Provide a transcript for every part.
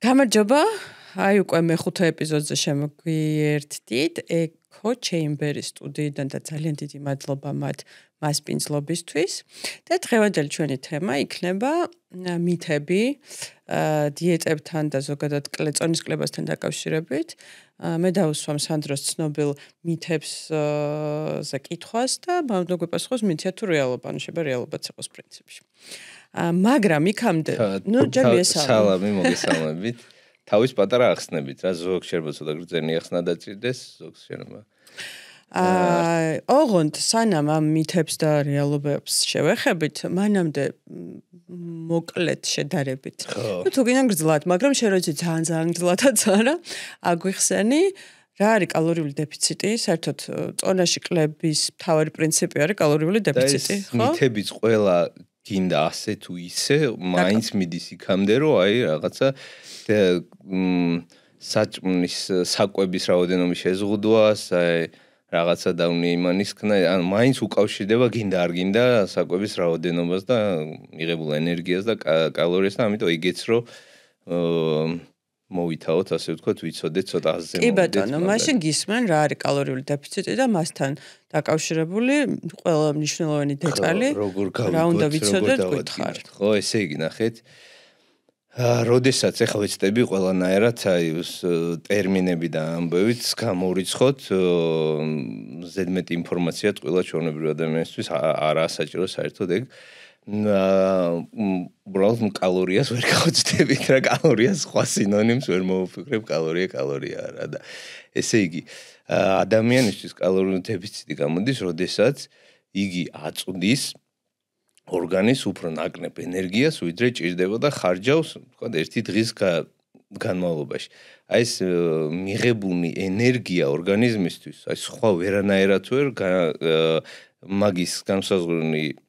გამარჯობა. აი უკვე მეხუთე ეპიზოდზე შემოგვიერთდით Echo Chamber-ის სტუდიიდან და ძალიან დიდი მადლობა მათ მასპინძლობისთვის. და დღევანდელი ჩვენი თემა იქნება მითები დიეტებთან და ზოგადად წონის კლებასთან დაკავშირებით. მე დავუსვამ სანდროს ცნობილ მითებს ზე კითხვას და მოგვიპასუხოს მითია თუ რეალობა, ანუ შეიძლება რეალობაც იყოს პრინციპში. მაგრამ იქამდე, ჯერ მესალმებით. სალამი მოგესალმებით. თავის პატარა ახსნებით, რა ზოგ შეიძლება ცოტა გრძენი ახსნა დაჭირდეს, ზოგს შეიძლება. ოღონდ სანამ ამ მითებს და რეალობებს შევეხებით, მანამდე მოკლედ შედარებით. თუ გინდა გრძლად, მაგრამ შენ როიცი ძალიან გრძლადაც არა, აგვიხსენი რა არის კალორიული დეფიციტი? საერთოდ წონაში კლების მთავარი პრინციპი არის კალორიული დეფიციტი, ხო? მითებიც ყველა გინდა ასე თუ ისე, მაინც მიდის იქამდე, რომ აი რაღაცა საჭმლის საკვების რაოდენობის შეზღუდვას, აი რაღაცა დავნი იმანისკნა, ანუ მაინც უკავშირდება გინდა არ გინდა საკვების რაოდენობას და მიღებულ ენერგიას და კალორიას და ამიტომ იგეც რომ მოვითაოთ, ასე ვთქვათ, ვიცოდეთ ცოტა აზზე მოვიდეთ. კი ბატონო, მაშინ გისმენ რა არის კალორიული დეფიციტი და მასთან დაკავშირებული ყველა მნიშვნელოვანი დეტალი რა უნდა ვიცოდეთ გითხარით. ხო, ესე იგი ნახეთ. როდესაც ახლა ვეცდები ყველანაირად აი ტერმინები და ამბებით გამორიცხოთ ზედმეტი ინფორმაცია ყველა ჩვეულებრივ ადამიანისთვის არაა საჭირო საერთოდ ეგ უბრალოდ კალორიას ვერ გავწდებით რა კალორიას სხვა სინონიმს ვერ მოვიფიქრებ კალორია არა და ესე იგი ადამიანისთვის კალორიული დეფიციტი გამოდის როდესაც იგი აწვდის ორგანიზმს უფრო ნაკლებ ენერგიას ვიდრე ჭირდება და ხარჯავს თქვა ერთი დღის განმავლობაში. აი ეს მიღებული ენერგია ორგანიზმისთვის, აი სხვა ვერანაირად ვერ მაგის განსაზღვრული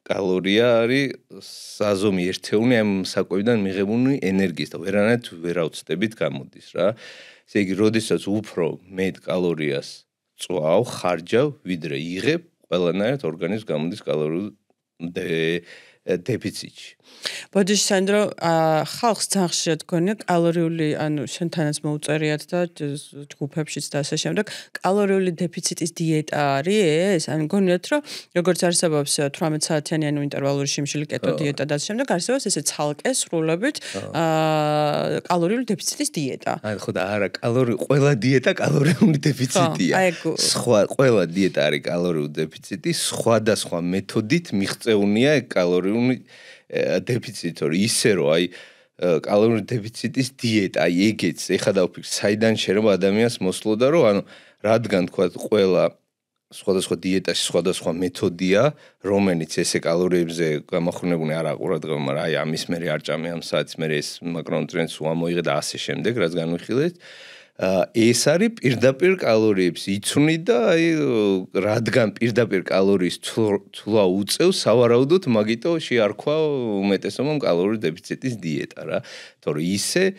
კალორია არის საზომი ერთეული ამ საკვებიდან მიღებული ენერგიის და ვერანაირად ვერ ავწდებით გამოდის რა. ესე იგი, როდესაც უფრო მეტ კალორიას წვავ, ხარჯავ, ვიდრე იღებ, ყველანაირად ორგანიზმს გამოდის კალორიული დეფიციტი. ბოდიში სანდრო, ხალხს ძალიან ხშირად გქონია კალორიული, ანუ შენთანაც მოუწერიათ და ჯგუფებშიც და ასე შემდეგ, კალორიული დეფიციტის დიეტა არის ეს? ანუ გქონიათ, რომ როგორც არსებობს 18 საათიანი ანუ ინტერვალური შიმშილი კეტო დიეტა და ასე შემდეგ, არსებობს ესე ცალკე სრულებით კალორიული დეფიციტის დიეტა. აი ხო და არა, ყველა დიეტა კალორიული დეფიციტია. სხვა ყველა დიეტა არის კალორიული დეფიციტი, სხვადასხვა მეთოდით მიღწეულია კალორიული დეფიციტი, რომ ისე რომ აი კალორიული დეფიციტის დიეტა, აი ეგეც, ეხლა დავფიქრ, საიდან შეიძლება ადამიანს მოსლოდა, რომ ანუ რადგან თქვა ყველა სხვადასხვა დიეტაში სხვადასხვა მეთოდია, რომელიც ესე კალორიებზე გამახვილებული არა ყურადღება, მაგრამ აი ამის მერე არ ჭამე ამ საათს, მერე ეს მაკრონუტრიენტს უამოიღე და ასე შემდეგ, რაც განვიხილეთ. ეს არის პირდაპირ კალორიებს იცვნი და აი რადგან პირდაპირ კალორიის თვლა უწევს სავარაუდოდ მაგიტო შეარქვა უმეტესობამ კალორიული დეფიციტის დიეტა რა. თორე ისე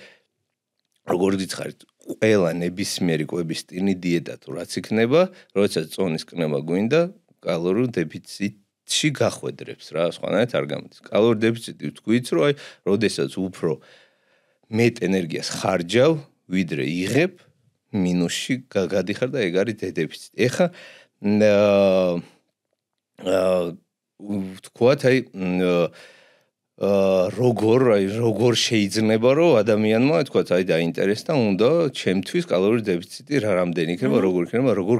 როგორც იცხარით ყველა ნებისმიერი კვების სტილი დიეტა თუ რაც იქნება, როდესაც წონის კნება გვინდა კალორიულ დეფიციტში გახვედრებს რა, სხვანაირად არ გამოდის. კალორიული დეფიციტი ვთქვით, რომ აი როდესაც უფრო მეტ ენერგიას ხარჯავ ვიდრე იღებ მინუსში გადიხარ და ეგ არის დეფიციტი. ეხა ვთქვათ აი როგორ შეიძლება რომ ადამიანმა თქვათ აი დაინტერესდა უნდა ჩემთვის კალორიული დეფიციტი რამდენი იქნება როგორ იქნება როგორ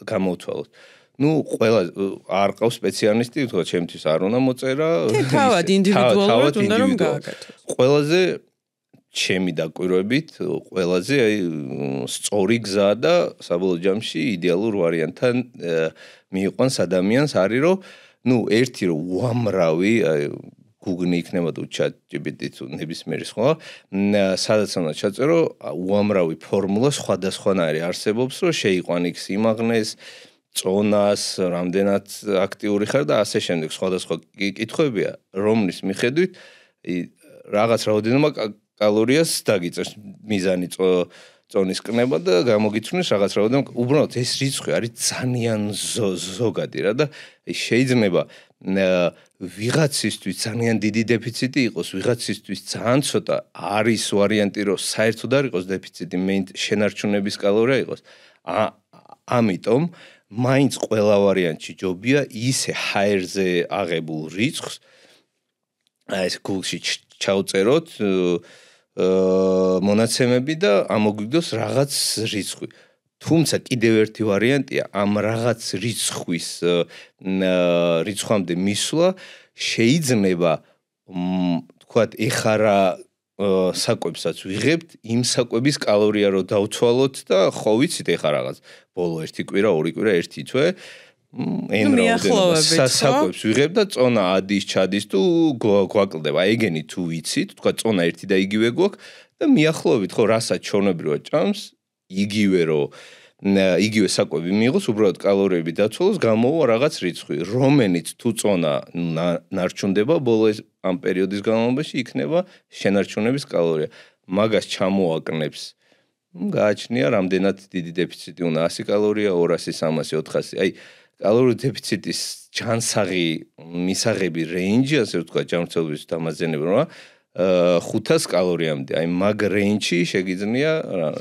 გამოვთვალოთ. ნუ ყველა არ ყავს სპეციალისტი თქვათ ჩემთვის არ უნდა მოწერა თავად ინდივიდუალურად უნდა რომ გააკეთოს. ყველაზე ჩემი დაკვირვებით ყველაზე აი სწორი გზა და საბოლოო ჯამში იდეალურ ვარიანტთან მიიყვანს ადამიანს არის რომ ნუ ერთი რომ უამრავი აი Google იქნება თუ ChatGPT თუ ნებისმიერი სხვა სადაც უნდა ჩაწერო უამრავი ფორმულა სხვადასხვანაირი არსებობს რომ შეიყვან იქ სიმაღლეს წონას რამდენად აქტიური ხარ და ასე შემდეგ სხვადასხვა კითხვებია რომლის მიხედვით რაღაც რაოდენობა კალორიას დაგიწევს მიზანი წონის კნება და გამოგიცნეს რაღაც რაოდენობა უბრალოდ ეს რიცხვი არის ძალიან ზოგადი რა და შეიძლება ვიღაცისთვის ძალიან დიდი დეფიციტი იყოს, ვიღაცისთვის ძალიან ცოტა არის ვარიანტი, რომ საერთოდ არ იყოს დეფიციტი, შენარჩუნების კალორია იყოს. ამიტომ მაინც ყველა ვარიანტში ჯობია ისე ჰაერზე აღებულ რიცხვს ეს Google-ში ჩაუწეროთ მონაცემები და ამოგვიგდოს რაღაც რიცხვი. თუმცა კიდევ ერთი ვარიანტია ამ რაღაც რიცხვის რიცხვამდე მისვლა შეიძლება თქვათ ეხარა საკვებსაც ვიღებთ იმ საკვების კალორია რო დავცვალოთ და ხო ვიცით ეხა რაღაც ბოლო 1 კვირა 2 კვირა 1 თვე საკვებს ვიღებ და წონა ადის ჩადის თუ გვაკლდება ეგენი თუ ვიცით თქვა წონა ერთი და იგივე გვაქვს და მიახლოებით ხო რასაც ჩონებრივად ჭამს იგივე რო იგივე საკვები მიიღოს უბრალოდ კალორიები დაცვალოს გამოვა რაღაც რიცხვი რომელიც თუ წონა ნარჩუნდება ბოლო ამ პერიოდის განმავლობაში იქნება შენარჩუნების კალორია მაგას ჩამოაკნებს გააჩნია რამდენად დიდი დეფიციტი უნდა 100 კალორია 200 300 400 აი კალორიულ დეფიციტის ჯანსაღი მისაღები რეინჯი ასე ვთქვა ჯანმრთელობის დამაზიანებლად 500 კალორიამდე აი მაგ რეინჯში შეგიძლია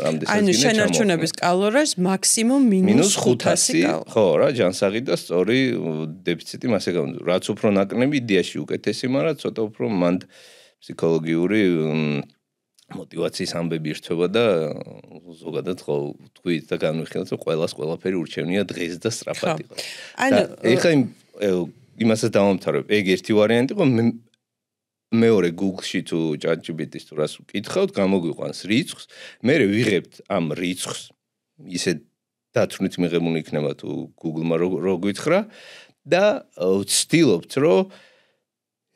რამდენსაც აი შენარჩუნების კალორიას მაქსიმუმ -500 ხო რა ჯანსაღი და სწორი დეფიციტი მასე გამო რაც უფრო ნაკნები იდეაში უკეთესი მაგრამ ცოტა უფრო მანდ ფსიქოლოგიური мотиваციის ამბები ირთვება და ზოგადად ხო თქვით და განვიხილეთ რომ ყველას ყველაფერი ურჩევნია დღეს და სწრაფად იყოს. ანუ ეხლა იმასაც დავამთავრებ. ეგ ერთი ვარიანტი იყო მეორე Google-ში თუ ChatGPT-ს თუ რას ვკითხავთ, გამოგვიყვანს რიცხვს, მე ვიღებთ ამ რიცხვს ისე დათვნით მიღებული იქნება თუ Google-მა რო გითხრა და ვცდილობთ რომ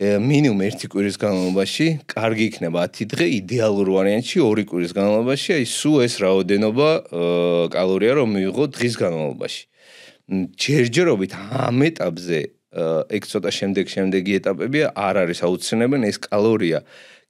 მინიმუმ 1 კვირის განმავლობაში კარგი იქნება 10 დღე, იდეალურ ვარიანტში 2 კვირის განმავლობაში, აი სულ ეს რაოდენობა კალორია რომ მივიღო დღის განმავლობაში. ჯერჯერობით ამ ეტაპზე ეგ ცოტა შემდეგი ეტაპებია არ არის აუცილებელი ეს კალორია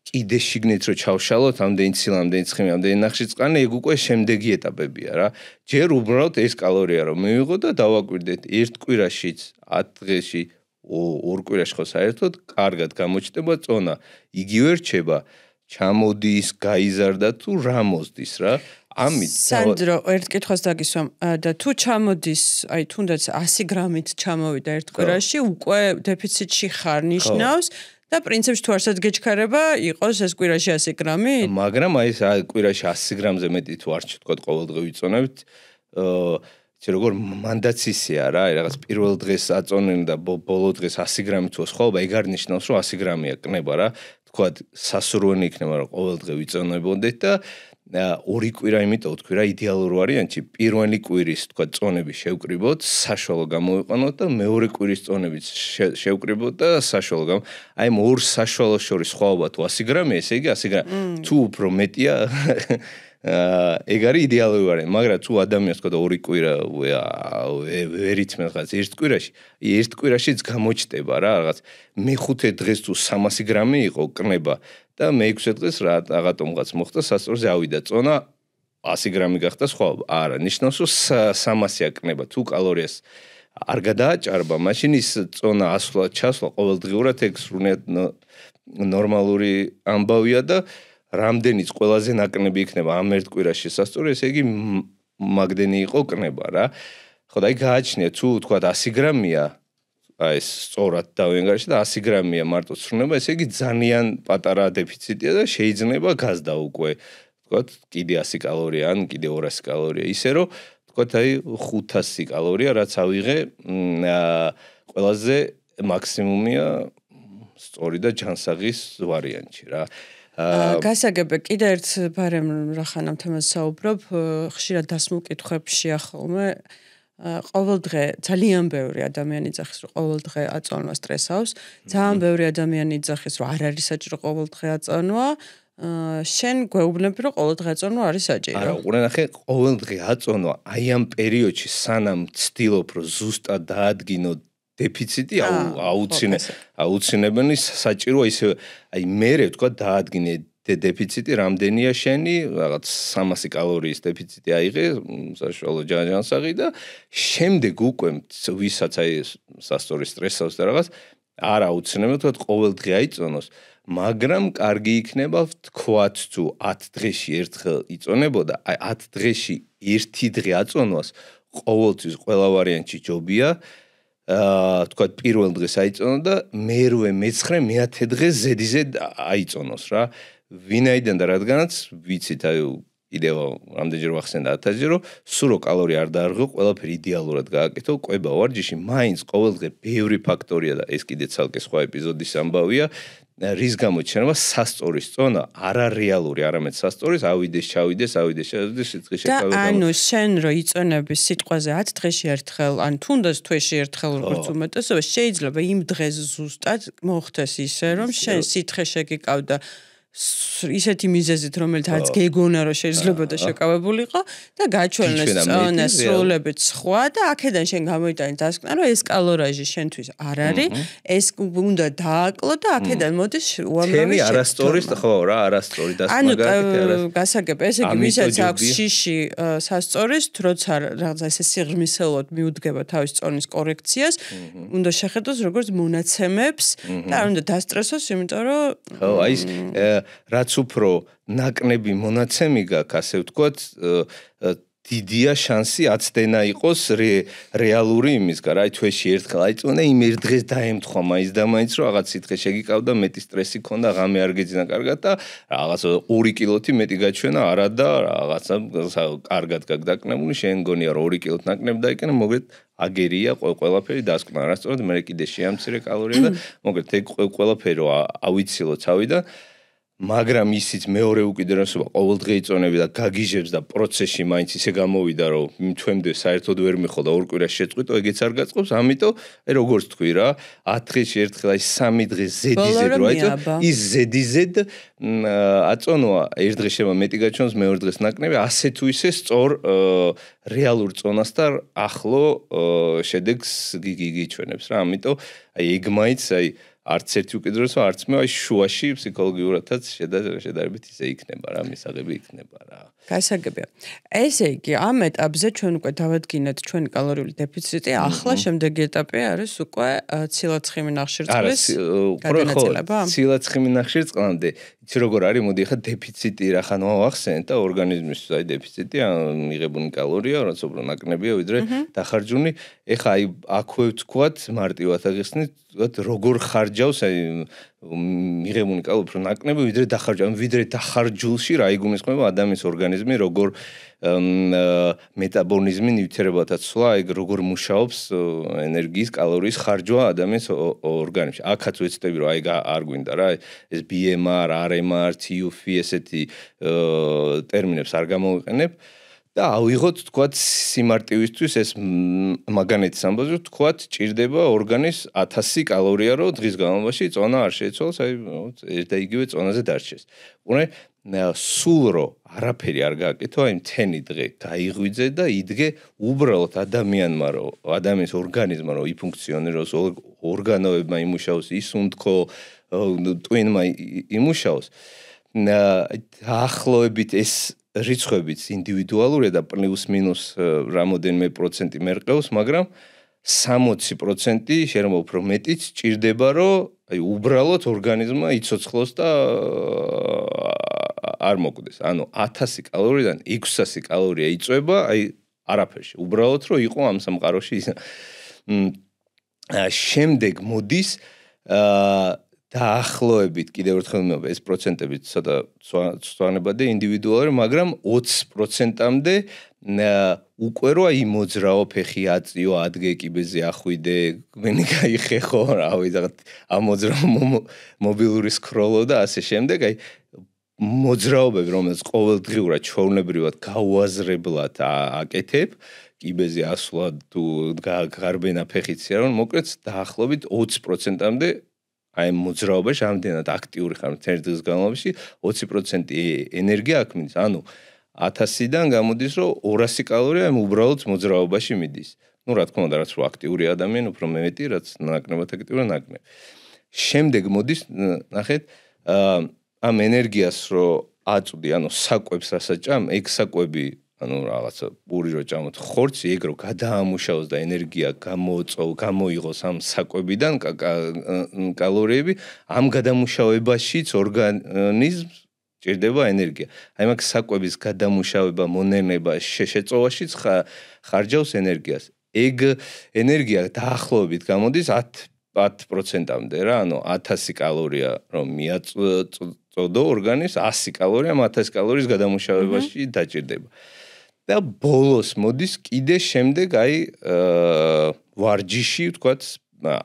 კიდე შიგნით რო ჩავშალოთ ამდენი ცილა, ამდენი ცხიმი, ამდენი ნახშირწყალი, ეგ უკვე შემდეგი ეტაპებია რა. ჯერ უბრალოდ ეს კალორია რომ მივიღო და დავაკვირდეთ 1 კვირაშიც 10 დღეში 2 კვირაში ხო საერთოდ კარგად გამოჩნდება წონა. იგივე რჩება, ჩამოდის, გაიზარდა თუ რა მოსდის რა. ამით სანდრო ერთ კითხვას დაგისვამ და თუ ჩამოდის, აი თუნდაც 100 გრამით ჩამოვიდა 1 კვირაში, უკვე დეფიციტში ხარ ნიშნავს და პრინციპში თუ არსად გეჩქარება, იყოს ეს კვირაში 100 გრამი? მაგრამ აი ეს კვირაში 100 გრამზე მეტი თუ არ თქვა ყოველდღე ვიწონებთ, როგორ მანდაცისია რა, რაღაც პირველ დღეს აწონენ და ბოლო დღეს 100 გრამი თუ სხვაობა, ეგ არ ნიშნავს რომ 100 გრამია კნება რა. თქვა სასურვენი იქნება რომ ყოველდღე ვიწონებოდეთ და 2 კვირა იმიტომ ვთქვი რა იდეალურ ვარიანტში პირველი კვირის თქვა წონები შევკრიბოთ, საშუალო გამოვიყანოთ და მეორე კვირის წონებიც შევკრიბოთ და საშუალო გამ. აი ამ ორ საშუალოს შორის სხვაობა თუ 100 გრამია, ესე იგი 100 გრამი. თუ უფრო მეტია ეგ არის იდეალური ვარიანტი, მაგრამ თუ ადამიანს თქვა 2 კვირა ვერ იცმევს რაღაც 1 კვირაში, 1 კვირაშიც გამოჩნდება რა რაღაც მე-5 დღეს თუ 300 გრამი იყო კნება და მე-6 დღეს რაღაცომღაც მოხდა სასწორზე ავიდა წონა 100 გრამი გახდა სხვაობა. არა, ნიშნავს რომ 300 აკნება თუ კალორიას არ გადააჭარბა, მაშინ ის წონა ასვლა ჩასვლა ყოველდღიურად ეგ სრულიად ნორმალური ამბავია და რამდენიც ყველაზე ნაკნები იქნება ამ 1 კვირაში სასწორი, ესე იგი მაგდენი იყო კნება რა. ხო და აი გააჩნია თუ თქვა 100 გრამია აი ეს სწორად დავიანგარიშე და 100 გრამია მარტო სრულნება, ესე იგი ძალიან პატარა დეფიციტია და შეიძლება გაზდა უკვე თქვა კიდე 100 კალორია ან კიდე 200 კალორია. ისე რომ თქვა აი 500 კალორია რაც ავიღე ყველაზე მაქსიმუმია სწორი და ჯანსაღის ვარიანტში რა. გასაგებია კიდე ერთ ბარემ რახანამ თემას საუბრობ, ხშირად დასმულ კითხვებშია ხოლმე ყოველდღე ძალიან ბევრი ადამიანი იძახის რომ ყოველდღე აწონვა სტრესავს, ძალიან ბევრი ადამიანი იძახის რომ არ არის საჭირო ყოველდღე აწონვა, შენ გვეუბნები რომ ყოველდღე აწონვა არის საჭირო. არა, უყურე ყოველდღე აწონვა აი ამ პერიოდში სანამ ცდილობ რომ ზუსტად დაადგინო დეფიციტი აუცინებელი საჭიროა ისე აი მე ვთქვა დაადგინე დეფიციტი რამდენია შენი, რაღაც 300 კალორიის დეფიციტი აიღე, საშუალო ჯანსაღი და შემდეგ უკვე ვისაც აი სასწორი სტრესავს და რაღაც არ აუცნებელად თქვა ყოველდღე აიწონოს, მაგრამ კარგი იქნება თქვათ თუ 10 დღეში ერთხელ იწონებოდა, აი 10 დღეში ერთი დღე აწონვას ყოველთვის ყველა ვარიანტში ჯობია. თქვა პირველ დღეს აიწონო და მერვე მეცხრე მე-10 დღეს ზედიზედ აიწონოს რა. ვინაიდან და რადგანაც ვიცით აი კიდევ რამდენჯერ ვახსენდა 1000-ჯერ რომ სურო კალორია არ დაარღვევ, ყველაფერი იდეალურად გააკეთო, ყვება ვარჯიში, მაინც ყოველდღე ბევრი ფაქტორია და ეს კიდე ცალკე სხვა ეპიზოდის ამბავია. რის გამოც შეიძლება სასწორის წონა არარეალური, არამედ სასწორის ავიდეს, ჩავიდეს, სიცხე შეკავება. და ანუ შენ რო იწონების სიტყვაზე 10 დღეში ერთხელ, ან თუნდაც თვეში ერთხელ როგორც უმეტესობა, შეიძლება იმ დღეს ზუსტად მოხდეს ისე, რომ შენ სიცხე შეგიკავდა ისეთი მიზეზით, რომელიც არც გეგონა რომ შეიძლება და შეკავებულიყო და გაჩვენეს წონა სრულებით სხვა და აქედან შენ გამოიტანე დასკვნა, რომ ეს კალორიაჟი შენთვის არ არის, ეს უნდა დააკლო და აქედან მოდის უამრავი შეკავება. არასწორის ხო რა, არასწორი დასკვნა გააკეთე, ანუ გასაგებ, ესე იგი ვისაც აქვს შიში სასწორის, როცა რაღაც ესე სიღრმისეულად მიუდგება თავის წონის კორექციას, უნდა შეხედოს როგორც მონაცემებს და არ უნდა დასტრესოს, იმიტომ რომ ხო, აი რაც უფრო ნაკნები მონაცემი გაქვს, ასე ვთქვათ, დიდია შანსი აცდენა იყოს რეალური იმისგან. აი თვეში ერთხელ აიწონა, იმ ერთ დღეს დაემთხვა მაინც და მაინც რომ რაღაც სიცხე შეგიკავდა, მეტი სტრესი ქონდა, ღამე არ გეძინა კარგად და რაღაც 2 კილოთი მეტი გაჩვენა, არა და რაღაცა კარგად გაგდაკნებული, შენ გონია რომ 2 კილოთ ნაკნებ დაიკენე, მოგეთ აგერია ყველაფერი დასკვნა. არასწორად მე კიდე შეამცირე კალორია და მოგეთ ეგ ყველაფერი რომ ავიცილო თავიდან მაგრამ ისიც მეორე უკიდურესობა ყოველდღე იწონები და გაგიჟებს და პროცესში მაინც ისე გამოვიდა რომ თვემდე საერთოდ ვერ მიხო და 2 კვირას შეწყვიტო ეგეც არ გაწყობს ამიტომ აი როგორც თქვი რა 10 დღეში ერთხელ აი 3 დღე ზედიზედ რო აიწო ის ზედიზედ აწონვა ერთ დღეს შემა მეტი გაჩვენოს მეორე დღეს ნაკნები ასე თუ ისე სწორ რეალურ წონასთან ახლო შედეგს გიჩვენებს რა ამიტომ აი ეგ მაინც აი არც ერთი უკიდურესობა არც მე აი შუაში ფსიქოლოგიურადაც შედარებით ისე იქნება რა მისაღები იქნება რა გასაგებია ესე იგი ამ ეტაპზე ჩვენ უკვე დავადგინეთ ჩვენი კალორიული დეფიციტი ახლა შემდეგი ეტაპი არის უკვე ცილა-ცხიმი ნახშირწყლის გადანაწილება ცილა-ცხიმი ნახშირწყლამდე იცი როგორ არის მოდი ახლა დეფიციტი რა ხან ვახსენეთ და ორგანიზმის აი დეფიციტი მიღებული კალორია რაც უფრო ნაკლებია ვიდრე დახარჯული ეხა აი აქვე ვთქვათ მარტივად აღიხსნით როგორ ხარჯავს აი მიღებული კალორია უფრო ნაკლებია ვიდრე დახარჯული ვიდრე დახარჯულში რა იგულისხმება ადამიანის ორგანიზმი როგორ მეტაბოლიზმი ნივთიერებათა ცვლა ეგ როგორ მუშაობს ენერგიის კალორიის ხარჯვა ადამიანის ორგანიზმში აქაც ვეცდები რომ აი არ გვინდა რა ეს BMR, RMR, TUF ესეთი ტერმინებს არ გამოვიყენებ და ავიღოთ თქვათ სიმარტივისთვის ეს მაგანეთის ამბავზე თქვათ ჭირდება ორგანის 1000 კალორია რომ დღის განმავლობაში წონა არ შეიცვალოს აი ერთ და იგივე წონაზე დარჩეს. უბრალოდ სულ რო არაფერი არ გააკეთო აი მთელი დღე გაიღვიძე და იდგე უბრალოდ ადამიანმა რომ ადამიანის ორგანიზმმა რომ იფუნქციონიროს ორგანოებმა იმუშაოს ისუნთქო ტვინმა იმუშაოს დაახლოებით ეს რიცხვებიც ინდივიდუალურია და პლუს მინუს რამოდენიმე პროცენტი მერყევს, მაგრამ 60% შეიძლება უფრო მეტიც ჭირდება, რომ აი უბრალოდ ორგანიზმმა იცოცხლოს და არ მოკვდეს. ანუ 1000 კალორიიდან 600 კალორია იწვება, აი არაფერში. უბრალოდ რომ იყო ამ სამყაროში შემდეგ მოდის დაახლოებით კიდევ ერთხელ მეუბნები ეს პროცენტები ცოტა სწორნებადია ინდივიდუალური, მაგრამ 20%-მდე უკვე რო აი მოძრაო ფეხი აწიო, ადგე კიბეზე ახვიდე, გვენი გაიხეხო, რავი, რაღაც ამ მოძრაო მობილური სკროლო და ასე შემდეგ, აი მოძრაობები, რომელიც ყოველდღიურად ჩვეულებრივად გაუაზრებლად აკეთებ, კიბეზე ასვლა თუ გარბენა ფეხიც არ მოკლედ დაახლოებით 20%-მდე აი მოძრაობაში ამდენად აქტიური ხარ მთელი დღის განმავლობაში 20% ენერგია აქ მიდის. ანუ 1000-დან გამოდის რომ 200 კალორია უბრალოდ მოძრაობაში მიდის. ნუ რა თქმა უნდა, რაც რო აქტიური ადამიანი, უფრო მეტი, რაც ნაკლებად აქტიურია ნაკლებად. შემდეგ მოდის, ნახეთ, ამ ენერგიას რო აწვდი, ანუ საკვებს რასაც ჭამ, ეგ საკვები, ანუ რაღაცა პური რო ჭამოთ ხორცი, ეგ რო გადაამუშავოს და ენერგია გამოიღოს ამ საკვებიდან კალორიები, ამ გადამუშავებაშიც ორგანიზმს ჭირდება ენერგია. აი მაგ საკვების გადამუშავება, მონენება, შეწოვაშიც ხარჯავს ენერგიას. ეგ ენერგია დაახლოებით გამოდის 10%-მდე რა, ანუ 1000 კალორია რომ მიაწოდო ორგანიზმს, 100 კალორია 1000 კალორიის გადამუშავებაში დაჭირდება. და ბოლოს მოდის კიდე შემდეგ აი ვარჯიში, ვთქვათ,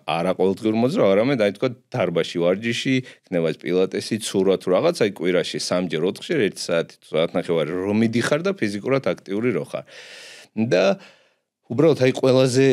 არა ყოველდღიურ მოძრაობა, არამედ აი ვთქვათ დარბაზში ვარჯიში, იქნება ეს პილატესი, ცურვა თუ რაღაც, აი კვირაში 3-ჯერ 4-ჯერ 1 საათი თუ საათნახევარი რომ მიდიხარ და ფიზიკურად აქტიური რო ხარ. და უბრალოდ აი ყველაზე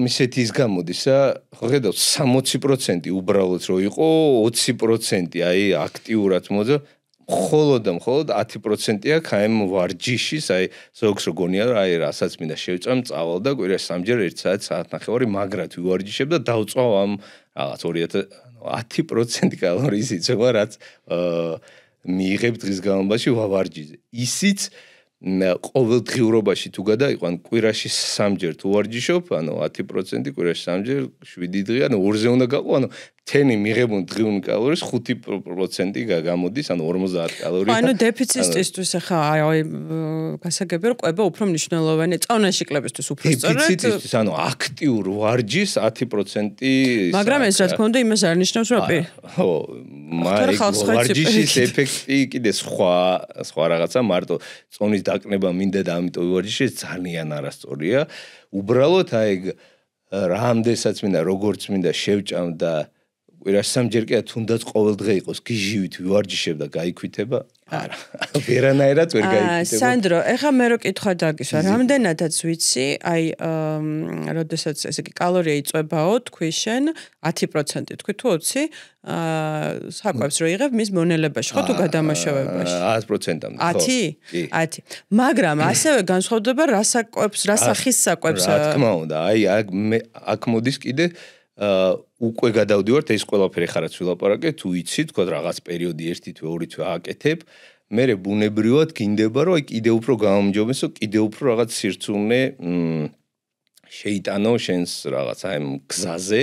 ისეთი ის გამოდის რა, ხო ხედავთ 60% უბრალოდ რო იყო, 20% აი აქტიურად მოძრა, მხოლოდ 10%-ია ქაემ ვარჯიშის, აი ზოგს რო გონია რა, აი რასაც მინდა შევწამ, წავალ და კვირაში 3-ჯერ 1 საათ საათნახევარი მაგრად ვივარჯიშებ და დავწვავ ამ რაღაც 10% კალორიის იწევა, რაც მიიღებ დღის განმავლობაში ვარჯიშზე. ისიც ყოველდღიურობაში თუ გადაიყვან კვირაში 3-ჯერ თუ ვარჯიშობ, ანუ 10% კვირაში 3-ჯერ 7 დღე, ანუ 2-ზე უნდა გაყო, ანუ თენი მიღებული დღიური კალორიის 5% გამოდის, ანუ 50 კალორია. ანუ დეფიციტისთვის ახლა აი გასაგებია რომ კვება უფრო მნიშვნელოვანი, წონაში კლებისთვის უფრო სწორად. დეფიციტისთვის, ანუ აქტიურ ვარჯიშს 10% მაგრამ ეს რა თქმა უნდა იმას არ ნიშნავს რომ ხო, ვარჯიშის ეფექტი კიდე სხვა რაღაცა, მარტო წონის დაკნება მინდა და ამიტომ ვარჯიში ძალიან არასწორია. უბრალოდ აი რამდენსაც მინდა, როგორც მინდა შევჭამ და კვირაში 3-ჯერ კი თუნდაც ყოველდღე იყოს გიჟივით ვივარჯიშებ და გაიქვითება? არა. ვერანაირად ვერ გაიქვითება. სანდრო, ეხლა მე რო კითხვა დაგისვა, რამდენადაც ვიცი, აი როდესაც ესე იგი კალორია იწვებაო, თქვი შენ 10% თქვი თუ 20, საკვებს რო იღებ მის მონელებაში, ხო თუ გადამაშავებაში? 100%-მდე, ხო. 10? 10. მაგრამ ასევე განსხვავდება რა საკვებს, რა სახის საკვებს. რა თქმა უნდა, აი აქ მოდის კიდე უკვე გადავდივართ ეს ყველაფერი ხარაც ვილაპარაკე თუ იცი თქვა რაღაც პერიოდი 1 თვე 2 თვე ააკეთებ მე ბუნებრივად გინდება რომ აი კიდე უფრო გამომჯობესო კიდე უფრო რაღაც სირცუნე შეიტანო შენს რაღაც აი გზაზე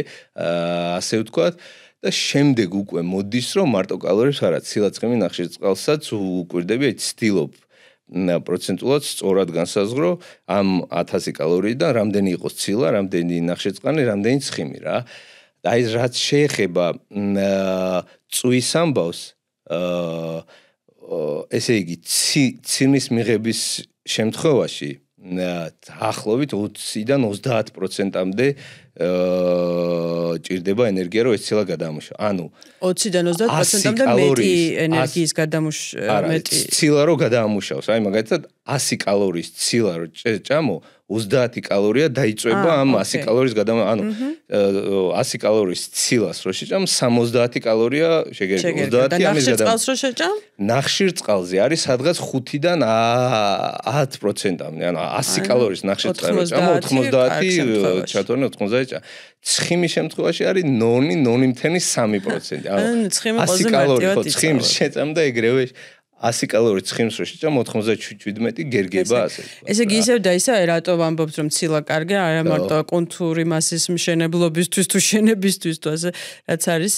ასე ვთქვათ და შემდეგ უკვე მოდის რომ მარტო კალორიებს არა ცილა-ცხიმი ნახშირწყალსაც უკვირდები აი ცდილობ პროცენტულად სწორად განსაზღვრო ამ 1000 კალორიიდან რამდენი იყოს ცილა, რამდენი ნახშირწყალი, რამდენი ცხიმი რა. აი რაც შეეხება წვის ამბავს, ესე იგი ცინის მიღების შემთხვევაში ახლობით 20-დან 30%-მდე ჭირდება ენერგია რომ ეს ცილა გადაამუშავო. ანუ 20-დან 30%-მდე მეტი ენერგიის მეტი ცილა რო გადაამუშავოს. აი მაგალითად 100 კალორიის ცილა რო ჭამო 30 კალორია დაიწვება ამ 100 კალორიის ანუ 100 კალორიის ცილას რო შეჭამ 70 კალორია შეგერგება 30 ამის ნახშირწყალს რო შეჭამ ნახშირწყალზე არის სადღაც 5-დან 10%-მდე ანუ 100 კალორიის ნახშირწყალს ჭამო 90 ჩათვალე 90 ცხიმის შემთხვევაში არის 0.3%. ანუ 100 კალორი ხო ცხიმს შეჭამ და ეგრევე 100 კალორი ცხიმს რო შეჭამ 97 გერგება ასე. ესე იგი ისევ და ისევ რატო ვამბობთ რომ ცილა კარგია არა მარტო კუნთური მასის მშენებლობისთვის თუ შენებისთვის თუ ასე რაც არის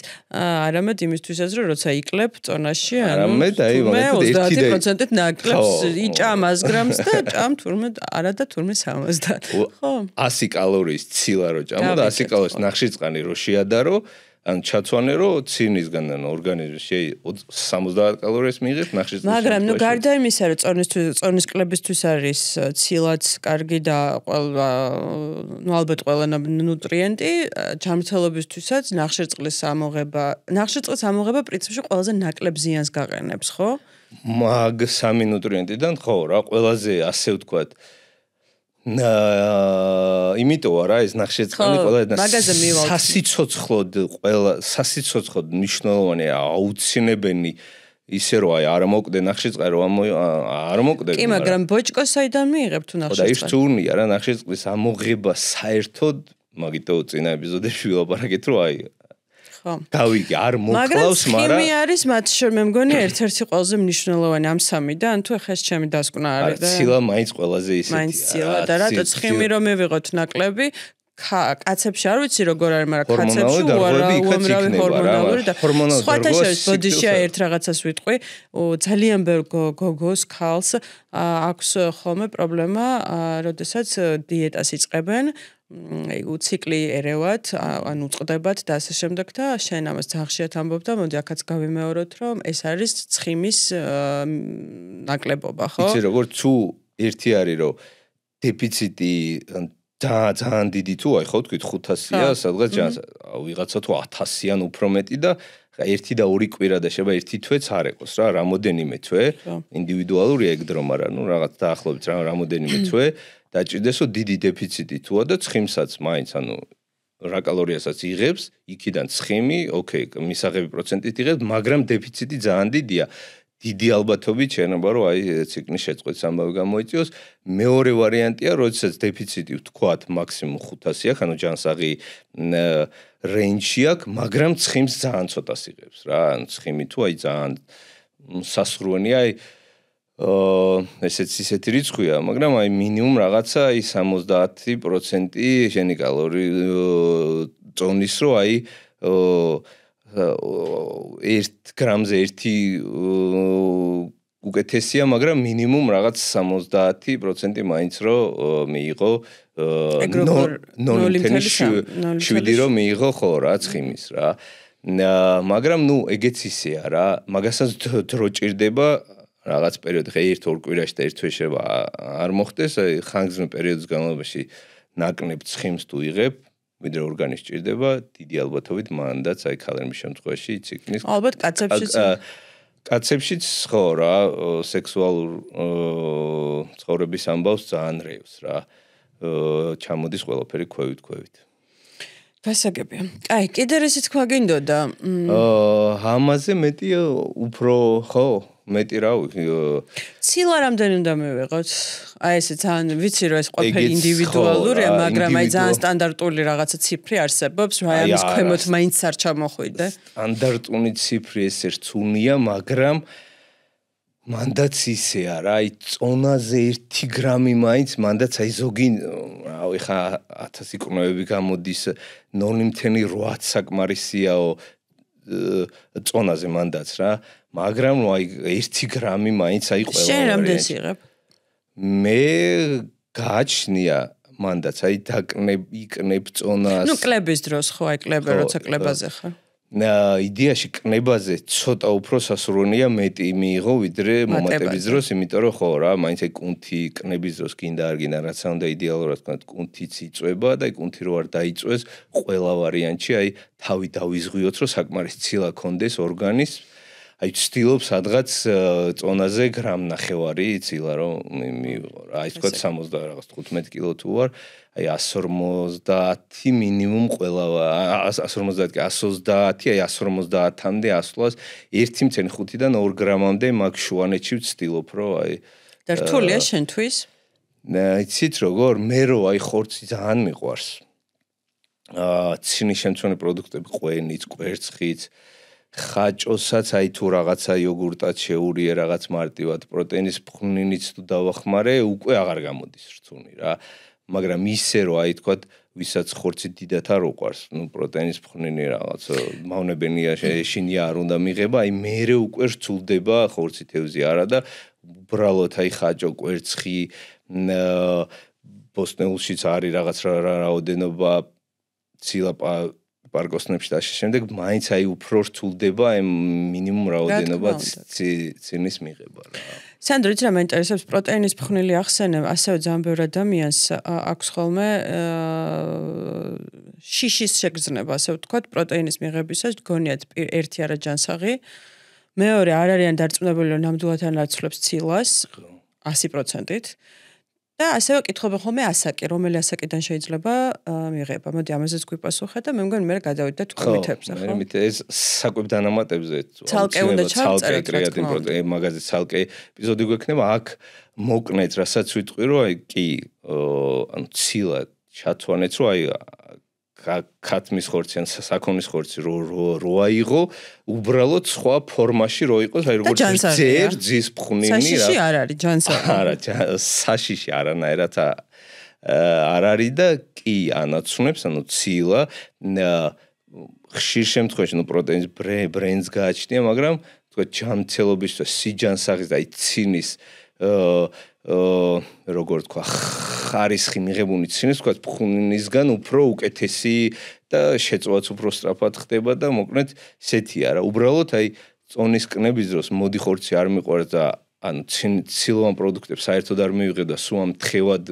არამედ იმისთვისაც რომ როცა იკლებ წონაში არამედ აი მაგალითად 30%-ით ნაკლებს იჭამ 100 გრამს და ჭამ თურმე არა და თურმე 70 ხო 100 კალორიის ცილა რო ჭამო და 100 კალორიის ნახშირწყალი რო შეადარო ან ჩაცვანე რომ ცინისგან ორგანიზმში 70 კალორიას მიიღებ ნახშირწყალს. მაგრამ ნუ გარდა იმისა რომ წონის კლებისთვის არის ცილაც კარგი და ყველა ნუ ალბათ ყველა ნუტრიენტი ჯანმრთელობისთვისაც ნახშირწყლის ამოღება პრინციპში ყველაზე ნაკლებ ზიანს გაყენებს, ხო? მაგ სამი ნუტრიენტიდან ხო რა ყველაზე ასე ვთქვათ იმიტომ არა ეს ნახშირწყალი ყველა სასიცოცხლოდ მნიშვნელოვანი აუცილებელი ისე რომ აი არ მოკვდე ნახშირწყალი რომ არ მოკვდე კი მაგრამ ბოჭკოს საიდან მიიღებ თუ ნახშირწყალი და ის წურნია რა ნახშირწყლის ამოღება საერთოდ მაგითო წინა ეპიზოდებში ვილაპარაკეთ რომ აი გავიგე, არ მოკლავს, მაგრამ ხიმი არის მათ შორის, მე მგონი ერთ-ერთი ყველაზე მნიშვნელოვანი ამ სამიდან, თუ ეხლა ჩემი დასკვნა არის და ცილა მაინც ყველაზე ისეთია. მაინც ცილა და რატო ხიმი რომ მივიღოთ ნაკლები კაცებში არ ვიცი როგორ არის, მაგრამ კაცებში უამრავი ჰორმონალური და სხვათა შორის ბოდიში ერთ რაღაცას ვიტყვი, ძალიან ბევრ გოგოს, ქალს აქვს ხოლმე პრობლემა, როდესაც დიეტას იწყებენ, ციკლი ერევათ, ან უწყდებათ და ასე შემდეგ და შენ ამას ძალიან ხშირად ამბობ და მოდი აქაც გავიმეოროთ, რომ ეს არის ცხიმის ნაკლებობა, ხო? იცი როგორ თუ ერთი არის რომ დეფიციტი ძალიან დიდი თუ აი ხო თქვით 500-ია, სადღაც ვიღაცა თუ 1000-იან უფრო მეტი და ერთი და ორი კვირა და შეიძლება ერთი თვეც არ ეყოს რა, რამოდენიმე თვე, ინდივიდუალურია ეგ დრო, მაგრამ ნუ რაღაც დაახლოებით რამოდენიმე თვე დაჭირდესო დიდი დეფიციტი თუა და ცხიმსაც მაინც ანუ რა კალორიასაც იღებს, იქიდან ცხიმი, ოკეი, მისაღები პროცენტით იღებს, მაგრამ დეფიციტი ძალიან დიდია. დიდი ალბათობით შეიძლება რომ აი ციკლის შეწყვეტის ამბავი გამოიწვიოს. მეორე ვარიანტია, როდესაც დეფიციტი ვთქვათ მაქსიმუმ 500 აქვს, ანუ ჯანსაღი რეინჯი აქვს, მაგრამ ცხიმს ძალიან ცოტას იღებს რა. ანუ ცხიმი თუ აი ძალიან სასურველია, აი ესეთი რიცხვია, მაგრამ აი მინიმუმ რაღაცა აი 70% შენი კალორი წონის რო აი 1 გრამზე 1 უკეთესია, მაგრამ მინიმუმ რაღაც 70% მაინც რო მიიღო 0.7 რო მიიღო ხო რა ცხიმის რა. მაგრამ ნუ ეგეც ისეა რა, მაგასაც დრო ჭირდება რაღაც პერიოდი, ხე 1-2 კვირაში და 1 თვეში შეიძლება არ მოხდეს, აი ხანგრძლივი პერიოდის განმავლობაში ნაკლებად ცხიმს თუ იღებ, ვიდრე ორგანიზმს ჭირდება, დიდი ალბათობით მანდაც აი ქალების შემთხვევაში ციკლის. ალბათ კაცებშიც კაცებშიც ხო რა, სექსუალურ ცხოვრების ამბავს ძალიან რეევს რა. ჩამოდის ყველაფერი ქვევით. გასაგებია. აი, კიდე რისი თქვა გინდოდა? ამაზე მეტი უფრო ხო მეტი რა ცილა რამდენი უნდა მივიღოთ? აი ესე ძალიან ვიცი რომ ეს ყველაფერი ინდივიდუალურია, მაგრამ აი ძალიან სტანდარტული რაღაცა ციფრი არსებობს, რა ამის ქვემოთ მაინც არ ჩამოხვიდე. სტანდარტული ციფრი ესე რწუნია, მაგრამ მანდაც ისეა რა, აი წონაზე 1 გრამი მაინც მანდაც აი ზოგი რავი ხა 1000 კვნევები გამოდის 0.8 საკმარისიაო წონაზე მანდაც რა. მაგრამ აი 1 გრამი მაინც აი ყველა. შენ რამდენს იღებ? მე გააჩნია მანდაც აი იქნებ წონას. ნუ კლების დროს ხო აი კლები როცა კლებაზე ხარ. იდეაში კნებაზე ცოტა უფრო სასურველია მეტი მიიღო ვიდრე მომატების დროს, იმიტომ რომ ხო რა, მაინც აი კუნთი კნების დროს გინდა არ გინდა რაცა უნდა იდეალურად თქვა კუნთიც იწვება და აი კუნთი რო არ დაიწვეს, ყველა ვარიანტში აი თავი დავიზღვიოთ რომ საკმარის ცილა კონდეს ორგანიზმს. აი ვცდილობ სადღაც წონაზე გრამ ნახევარი ცილა რომ მივიღო რა. აი თქვა 75 კილო თუ ვარ, აი 150 მინიმუმ ყველა 150 კი 130, აი 150-მდე ასვლას 1.5-დან 2 გრამამდე მაგ შუანეთში ვცდილობ რომ აი და რთულია შენთვის? იცით როგორ მე რო აი ხორცი ძალიან მიყვარს. ცინის შემცველი პროდუქტები, ყვენიც, კვერცხიც ხაჭოსაც აი თუ რაღაცა იოგურტად შეურიე რაღაც მარტივად პროტეინის ფხვნინიც თუ დავახმარე უკვე აღარ გამოდის რწუნი რა. მაგრამ ისე რომ აი თქვა ვისაც ხორცი დიდად არ უყვარს, ნუ პროტეინის ფხვნინი რაღაც მავნებელია შეშინია არ უნდა მიღება, აი მერე უკვე რწულდება ხორცი თევზი არა და უბრალოდ აი ხაჭო კვერცხი ბოსტნეულშიც არის რაღაც რაოდენობა ცილა პარკოსნებში და შემდეგ მაინც აი უფრო რწულდება აი მინიმუმ რაოდენობა ცინის მიღება რა. სანდრო, იცი რა მაინტერესებს პროტეინის ფხვნილი ახსენებ, ასევე ძალიან ბევრ ადამიანს აქვს ხოლმე შიშის შეგრძნება, ასე ვთქვათ, პროტეინის მიღებისას გონიათ ერთი არა ჯანსაღი, მეორე არ არიან დარწმუნებული რომ ნამდვილად არ აცვლებს ცილას 100%-ით. და ასევე კითხულობენ ხოლმე ასაკი, რომელი ასაკიდან შეიძლება მიღება. მოდი ამაზეც გვიპასუხე და მე მგონი მე გადავიდეთ კრიტებზე, ხო? მე მით ეს საკვებ დანამატებზე ცალკე უნდა ჩავწერეთ კრეატინ პროტეინი მაგაზე ცალკე ეპიზოდი გვექნება აქ მოკნეთ, რასაც ვიტყვი რომ აი კი ანუ ცილა ჩათვანეთ რომ აი ქათმის ხორცი ან საქონლის ხორცი რო აიღო, უბრალოდ სხვა ფორმაში რო იყოს, აი როგორც ძის ფხვნინი რა. საშიში არ არის ჯანსაღი. არა, საშიში არანაირად არ არის და კი ანაცვნებს, ანუ ცილა ხშირ შემთხვევაში პროტეინის ბრენდს გააჩნია, მაგრამ თქვა ჯანმრთელობის სიჯანსაღის და ცინის როგორ თქვა ხარისხი მიღებული ცინის თქვა ფხვნინისგან უფრო უკეთესი და შეწვაც უფრო სწრაფად ხდება და მოკლედ ესეთია რა. უბრალოდ აი წონის კნების დროს მოდი ხორცი არ მიყვარს და ანუ ცილოვან პროდუქტებს საერთოდ არ მივიღებ და სულ ამ თხევად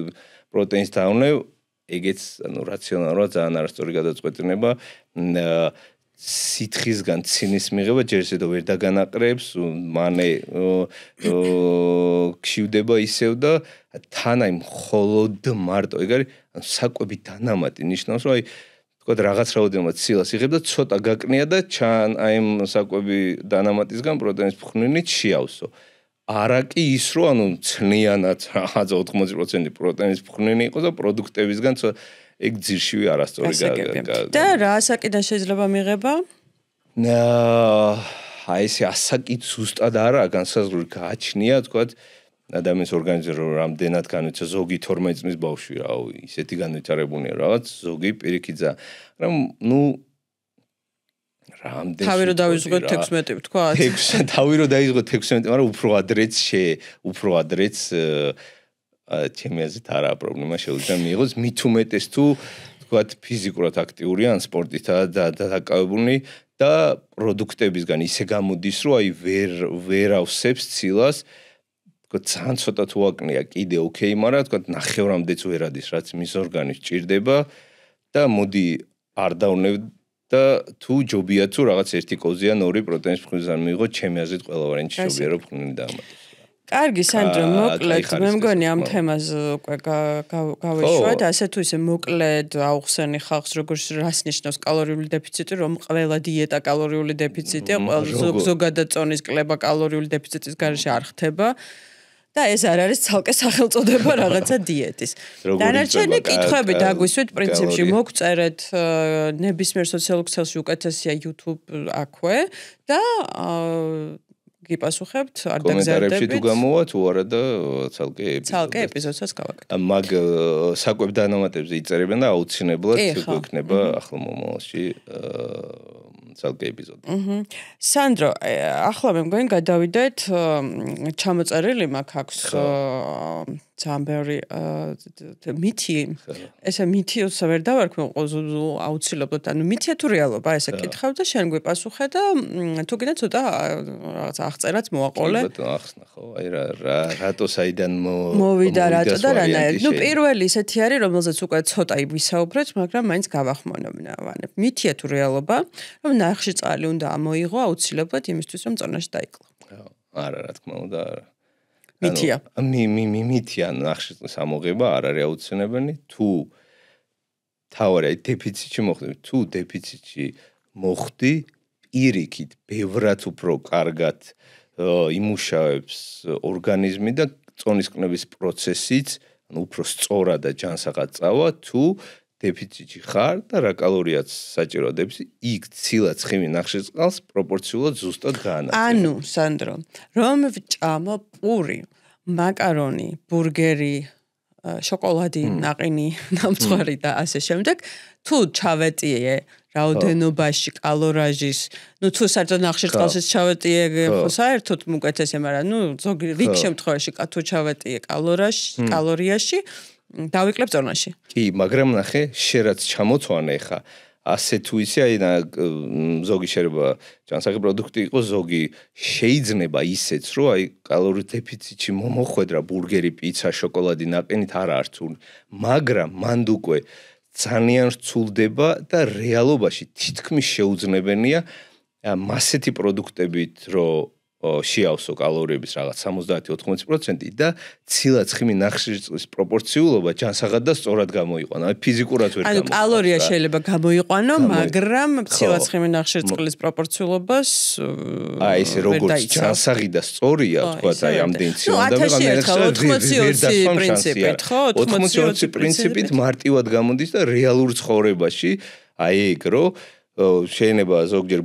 პროტეინს დავნევ, ეგეც ანუ რაციონალურად ძალიან არასწორი გადაწყვეტილება. სითხისგან ცინის მიღება ჯერ ისევ ვერ დაგანაყრებს, მანე გშივდება ისევ და თან აი მხოლოდ მარტო ეგ არის საკვები დანამატი ნიშნავს, რომ აი თქვა რაღაც რაოდენობა ცილას იღებ და ცოტა გაკნია და ჩან აი ამ საკვები დანამატისგან პროტეინის ფხვნინით შეავსო. არა კი ის რომ ანუ ცნიანად 80% პროტეინის ფხვნინი იყოს და პროდუქტებისგან ეგ ძირშივი არასწორი და რა ასაკიდან შეიძლება მიღება? აი ესე ასაკით ზუსტად არა განსაზღვრული გააჩნია თქვა ადამიანის ორგანიზმზე რომ რამდენად განვითარდა ზოგი 12 წლის ბავშვი რა ისეთი განვითარებულია რაღაც ზოგი პირიქით ზა მაგრამ ნუ რამდენი თავი რო დავიზღოთ 16 ვთქვა 6 თავი რო დაიზღოთ 16 მაგრამ უფრო ადრეც ჩემი აზრით არაა პრობლემა შეუძლია მიიღოს მით უმეტეს თუ თქვათ ფიზიკურად აქტიურია ან სპორტითაა დაკავებული და პროდუქტებისგან ისე გამოდის რომ აი ვერ ავსებს ცილას თქვათ ძალიან ცოტა თუ აკნია კიდე ოკეი მაგრამ თქვათ ნახევრამდეც ვერ ადის რაც მის ორგანიზმს ჭირდება და მოდი არ დავნევ და თუ ჯობია თუ რაღაც ერთი კოზი ან ორი პროტეინის ფხვნილიდან მიიღო ჩემი აზრით ყველა ვარიანტი ჯობია რომ ფხვნილი დაამატოს კარგი სანდრო მოკლედ მე მგონი ამ თემაზე უკვე გავეშვა და ასე თუ ისე მოკლედ აუხსენი ხალხს როგორც რას ნიშნავს კალორიული დეფიციტი რომ ყველა დიეტა კალორიული დეფიციტია ზოგადად წონის კლება კალორიული დეფიციტის გარეშე არ ხდება და ეს არ არის ცალკე სახელწოდება რაღაცა დიეტის. დანარჩენი კითხვები დაგვისვით პრინციპში მოგწერეთ ნებისმიერ სოციალურ ქსელში უკეთესია YouTube აქვე და გიპასუხებთ არ დაგზარდებით. კომენტარებში თუ გამოვა თუ არა და ცალკე ეპიზოდსაც გავაკეთებ. მაგ საკვებ დანამატებზე იწერებენ და აუცილებლად გვექნება ახლა მომავალში ცალკე ეპიზოდი. სანდრო, ახლა მე მგონი გადავიდეთ ჩამოწერილი მაქვს ძალიან ბევრი მითი. ესე მითიოს ვერ დავარქვი აუცილებლად, ანუ მითია თუ რეალობა, ესე კითხავ და შენ გვიპასუხე და თუ კიდე ცოტა რაღაც აღწერაც მოაყოლე. კი ბატონო, ახსნა ხო, აი რატო საიდან მოვიდა რატო და რანაირად. ნუ პირველი ისეთი არის, რომელზეც უკვე ცოტა ვისაუბრეთ, მაგრამ მაინც გავახმოვანებ. მითია თუ რეალობა, რომ ნახში წყალი უნდა ამოიღო აუცილებლად იმისთვის, რომ წონაში დაიკლო. არა, რა თქმა უნდა, არა. მითია. მითია ნახში წყლის ამოღება არ არის აუცილებელი, თუ თავარი დეფიციტში მოხდები, თუ დეფიციტში მოხდი, პირიქით, ბევრად უფრო კარგად იმუშავებს ორგანიზმი და წონის კნების პროცესიც, ანუ უფრო სწორად და ჯანსაღად წავა, თუ დეფიციტში ხარ და რა კალორიაც საჭიროა დეფიციტი, იქ ცილა ცხიმი ნახშირწყალს პროპორციულად ზუსტად გაანაწილებს. ანუ, სანდრო, რომ ვჭამო პური, მაკარონი, ბურგერი, შოკოლადი, ნაყინი, ნამწვარი და ასე შემდეგ, თუ ჩავეტიე რაოდენობაში კალორაჟის, ნუ თუ საერთოდ ნახშირწყალშიც ჩავეტიე საერთოდ უკეთესია, მაგრამ ნუ ზოგი რიგ შემთხვევაში თუ ჩავეტიე კალორიაში დავიკლებ წონაში. კი, მაგრამ ნახე, შერაც ჩამოთვანე ხა, ასე თუ ისე აი ზოგი შეიძლება ჯანსაღი პროდუქტი იყოს, ზოგი შეიძლება ისეც, რომ აი კალორიულ დეფიციტში მომოხვედრა ბურგერი, პიცა, შოკოლადი, ნაყინით არა არცული, მაგრამ მანდ უკვე ძალიან რცულდება და რეალობაში თითქმის შეუძლებელია მასეთი პროდუქტებით, რომ შეავსო კალორიების რაღაც 70-80% და ცილა ცხიმი ნახშირწყლის პროპორციულობა ჯანსაღად და სწორად გამოიყვანო. აი ფიზიკურად ვერ გამოიყვანო. ანუ კალორია შეიძლება გამოიყვანო, მაგრამ ცილა ცხიმი ნახშირწყლის პროპორციულობას აი ესე როგორც ჯანსაღი და სწორია, თქვა აი ამდენი ცილა და ვიღანა 80-20 პრინციპით მარტივად გამოდის და რეალურ ცხოვრებაში აი ეგ რო შეიძლება ზოგჯერ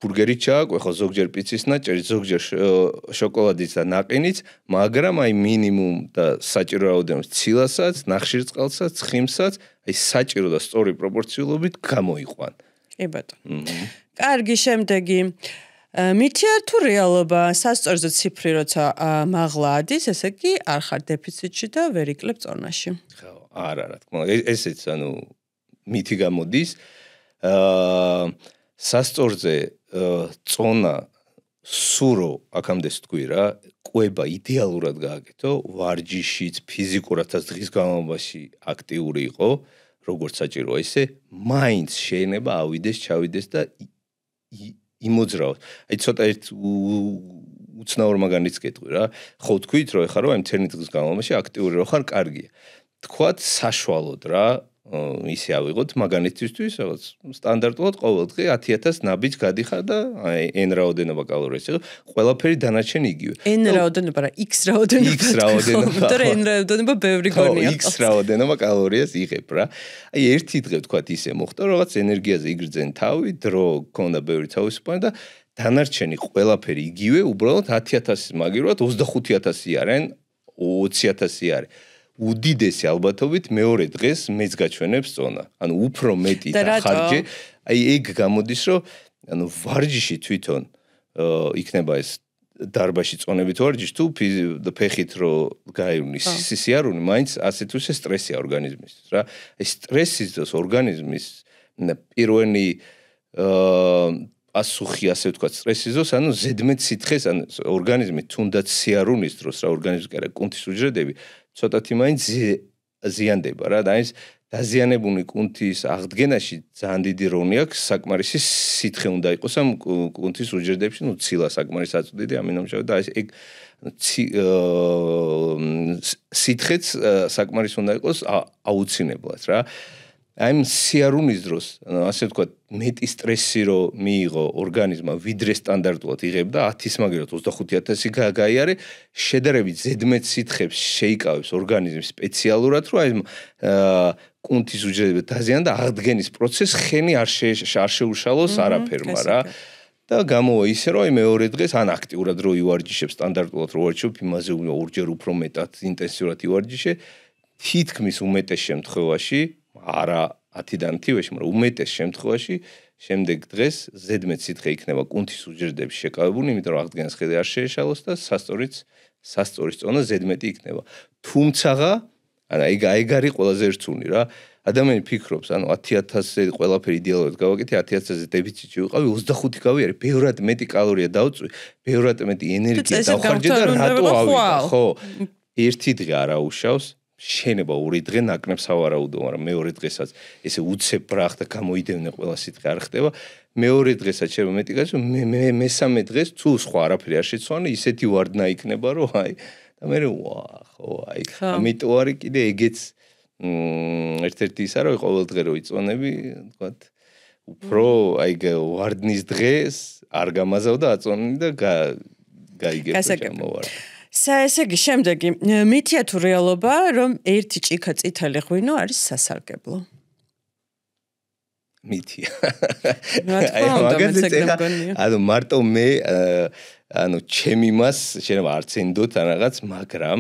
ბურგერი ჩააკვე ხო ზოგჯერ პიცის ნაჭერი, ზოგჯერ შოკოლადიც და ნაყინიც, მაგრამ აი მინიმუმ და საჭირო რაოდენობის ციlaსაც, ნახშირწყალსაც, ცხიმსაც, აი საჭირო და სწორი პროპორციულობით გამოიყვან. კი ბატონო. კარგი, შემდეგი მითია თუ რეალობა სასწორზე ციფრი როცა მაღლა ადის, ესე იგი არ ხარ დეფიციტში და ვერ იკლებ წონაში. ხო, არა, რა თქმა უნდა, ესეც მითი გამოდის. სასწორზე წონა სურო აქამდე თქვი რა, კვება იდეალურად გააკეთო, ვარჯიშიც, ფიზიკურადაც დღის განმავლობაში აქტიური იყო, როგორც საჭიროა ისე, მაინც შეიძლება ავიდეს, ჩავიდეს და იმოძრაოს. აი ცოტა ერთ უცნაურ მაგალითს გეტყვი რა. ხო თქვით რომ ეხლა რომ აი მთელი დღის განმავლობაში აქტიური რო ხარ, კარგია. თქვათ საშუალოდ რა, ისე ავიღოთ მაგალითისთვის, რაღაც სტანდარტულად ყოველდღე 10000 ნაბიჯს გადიხარ და აი n რაოდენობა კალორიას იყო, ყველაფერი დანარჩენი იგივე. n რაოდენობა რა, x რაოდენობა. x რაოდენობა. და n რაოდენობა ბევრი გონია. x რაოდენობა კალორიას იღებ რა. აი ერთი დღე თქვათ ისე მოხდა, რაღაც ენერგიაზე იგრძენ თავი, დრო გქონდა ბევრი თავისუფალი და დანარჩენი ყველაფერი იგივე, უბრალოდ 10000 მაგივრად 25000 არიან, 20000 არის. უდიდესი ალბათობით მეორე დღეს მეც გაჩვენებს წონა. ანუ უფრო მეტი დახარჯე. აი ეგ გამოდის, რომ ვარჯიში თვითონ იქნება ეს დარბაში წონებით ვარჯიში თუ ფეხით რო გაივლის სისიარული, მაინც ასე თუ ისე სტრესია ორგანიზმისთვის რა. აი სტრესის დროს ორგანიზმის პირველი პასუხი ასე ვთქვათ სტრესის დროს, ანუ ზედმეტ სითხეს, ანუ ორგანიზმი თუნდაც სიარულის დროს რა ორგანიზმი კი არა კუნთის უჯრედები ცოტათი მაინც ზიანდება რა და ის დაზიანებული კუნთის აღდგენაში ძალიან დიდი როლი აქვს საკმარისი სითხე უნდა იყოს ამ კუნთის უჯრედებში, ну ცილა საკმარისი აწვდიდი ამინომჟავი და ეს ეგ სითხეც საკმარისი უნდა იყოს აუცილებლად რა. აი სიარულის დროს, ასე ვთქვათ, მეტი სტრესი რო მიიღო ორგანიზმმა, ვიდრე სტანდარტულად იღებდა 1000 მაგივრად 25000 გაიარე, შედარებით ზედმეტ სითხებს შეიკავებს ორგანიზმი სპეციალურად, რომ აი კუნთის უჯრედები დაზიანდა და აღდგენის პროცესს ხენი არ შეუშალოს არაფერმა რა. და გამოვა ისე, რომ აი მეორე დღეს ან აქტიურად რო ივარჯიშებ სტანდარტულად რო ვარჯიშობ, იმაზე ორჯერ უფრო მეტად ინტენსიურად ივარჯიშე, თითქმის უმეტეს შემთხვევაში არა 10-დან 10-ში, მაგრამ უმეტეს შემთხვევაში შემდეგ დღეს ზედმეტ სითხე იქნება კუნთის უჯრედებში შეკავებული, იმიტომ რომ აღდგენას ხედი არ შეეშალოს და სასწორის წონა ზედმეტი იქნება. თუმცაღა, ანუ ეგ არის ყველაზე რთული რა. ადამიანი ფიქრობს, ანუ 10000-ზე ყველაფერი იდეალურად გავაკეთე, 10000-ზე დეფიციტში ვიყავი, 25 გავიარე, ბევრად მეტი კალორია დავწვი, ბევრად მეტი ენერგია დავხარჯე და რატო ავიდა, ხო? ერთი დღე არ აუშავს. შეიძლება ორი დღე ნაკნებს ავარაუდო, მაგრამ მეორე დღესაც ესე უცებ ბრახ და გამოიდევნე ყველა სითხე არ ხდება. მეორე დღესაც შეიძლება მეტი გასო, მესამე დღეს თუ სხვა არაფერი არ შეცვალე, ისეთი ვარდნა იქნება, რომ აი და მე ხო, აი ამიტომ არის კიდე ეგეც ერთ-ერთი ისა, რომ ყოველ დღე რო იწონები, თქვათ, უფრო აი ვარდნის დღეს არ გამაზავ და აწონი და გაიგებ შემოვარ. ესე იგი, შემდეგი, მითია თუ რეალობა, რომ ერთი ჭიქა წითელი ღვინო არის სასარგებლო. მითია. მაგაზე ანუ მარტო მე ანუ ჩემი მას შეიძლება არ ცენდოთ ან რაღაც, მაგრამ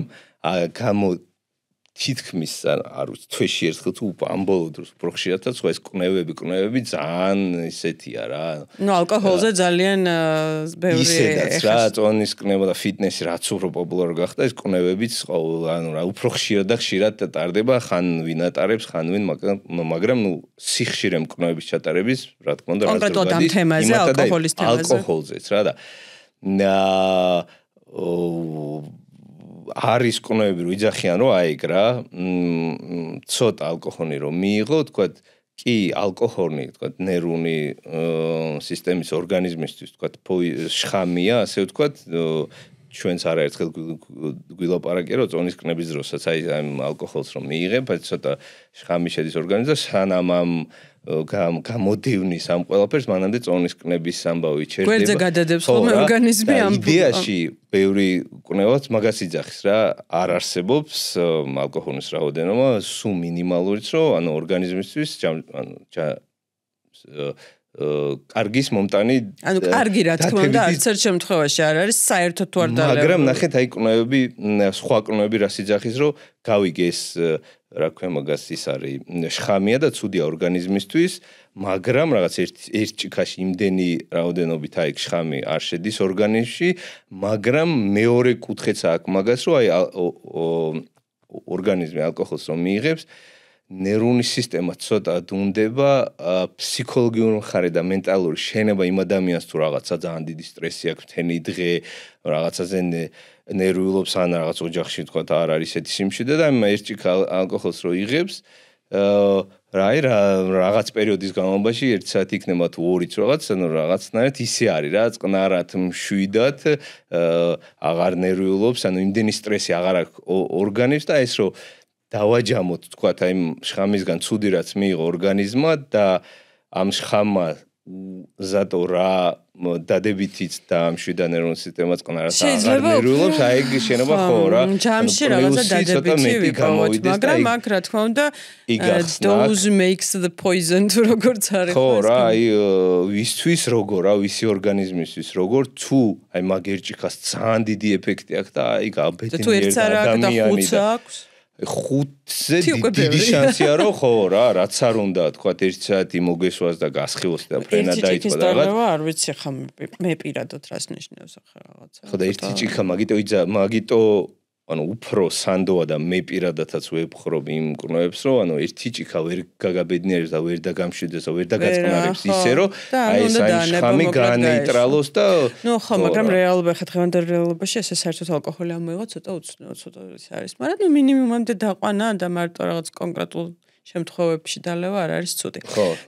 თითქმის არ ვიცი თვეში ერთხელ თუ ამ ბოლო დროს უფრო ხშირადაც ხო ეს კვნევები ძალიან ისეთია რა. ნუ ალკოჰოლზე ძალიან ბევრი ისედაც რა წონის კნევა და ფიტნესი რაც უფრო პოპულარი გახდა ეს კვნევებიც ანუ რა უფრო ხშირად და ხშირად ტარდება ხან ვინ ატარებს ხან ვინ მაგრამ ნუ სიხშირე კვნევების ჩატარების რა თქმა უნდა რაც კონკრეტულად ამ თემაზე ალკოჰოლის თემაზე ალკოჰოლზეც რა და არის კვნევები რომ იძახიან რომ აიგ რა ცოტა ალკოჰოლი რომ მიიღო თქვათ კი ალკოჰოლი თქვათ ნერვული სისტემის ორგანიზმისთვის თქვათ შხამია ასე ვთქვათ ჩვენც არაერთხელ გვილაპარაკე რომ წონის კნების დროსაც აი ამ ალკოჰოლს რომ მიიღებ აი ცოტა შხამი შედის ორგანიზმში და სანამ ამ გამოდივნის ამ ყველაფერს მანამდე წონის კნების ამბავი ჩერდება. გვერდზე გადადებს ხოლმე ორგანიზმი ამ იდეაში ბევრი კნევაც მაგას იძახის რა არ არსებობს ალკოჰოლის რაოდენობა სულ მინიმალურიც რომ ანუ ორგანიზმისთვის ანუ კარგის მომტანი ანუ კარგი რა თქმა უნდა არც ერთ შემთხვევაში არ არის საერთოდ თუ არ დალევი მაგრამ ნახეთ აი კვნევები სხვა კვნევები რა სიძახის რომ გავიგე ეს რა ქვია მაგას ის არის შხამია და ცუდია ორგანიზმისთვის მაგრამ რაღაც ერთ ჭიქაში იმდენი რაოდენობით აი შხამი არ შედის ორგანიზმში მაგრამ მეორე კუთხეც აქვს მაგას რომ აი ორგანიზმი ალკოჰოლს რომ მიიღებს ნერვული სისტემა ცოტა დუნდება ფსიქოლოგიური მხარე და მენტალური შენება იმ ადამიანს თუ რაღაცა ძალიან დიდი სტრესი აქვს თენი დღე რაღაცაზე ნერვიულობს ან რაღაც ოჯახში თქვა და არ არის ესეთი სიმშვიდე და ერთ ჭიქა ალკოჰოლს რო იღებს რაღაც პერიოდის განმავლობაში 1 საათი იქნება თუ 2-იც რაღაც ანუ რაღაცნაირად ისე არის რა წყნარად მშვიდად აღარ ნერვიულობს ანუ იმდენი სტრესი აღარ აქვს ორგანიზმს და ეს რომ დავაჯამოთ თქვა აი შხამისგან ცუდი რაც მიიღო ორგანიზმმა და ამ შხამმა ზატო რა დადებითიც და მშვიდად ნერვულ სისტემას ყნარად აღარ ნერვიულობს აი ეგ შენობა ხო რა ჯამში რაღაცა დადებითი ვიპოვოთ მაგრამ აქ რა თქმა უნდა dose makes the poison თუ როგორც არის ხო რა აი ვისთვის როგორ რა ვისი ორგანიზმისთვის როგორ თუ აი მაგ ერჭიქას ძალიან დიდი ეფექტი აქვს და აი გაბედნიერი ადამიანი და ხუთზე დიდი შანსია რომ ხო რა რაც არ უნდა თქვა 1 საათი მოგესვას და გასხივოს და ფრენა დაიწყო და რაღაც არ ვიცი ხა მე პირადად რას ნიშნავს ახლა რაღაცა ხო და ერთი ჭიქა მაგიტო ანუ უფრო სანდოა და მე პირადადაც ვეფხრობ იმ კვნევებს რომ ანუ ერთი ჭიქა ვერ გაგაბედნიერებს და ვერ დაგამშვიდეს და ვერ დაგაწყნარებს ისე რომ აი ეს შხამი განეიტრალოს და ნუ ხო მაგრამ რეალობა ხა დღევანდელ რეალობაში ესე საერთოდ ალკოჰოლი ამოიღო ცოტა უცნაური ცოტა ის არის მაგრამ ნუ მინიმუმამდე დაყვანა და მარტო რაღაც კონკრეტულ შემთხვევებში დალევა არ არის ცუდი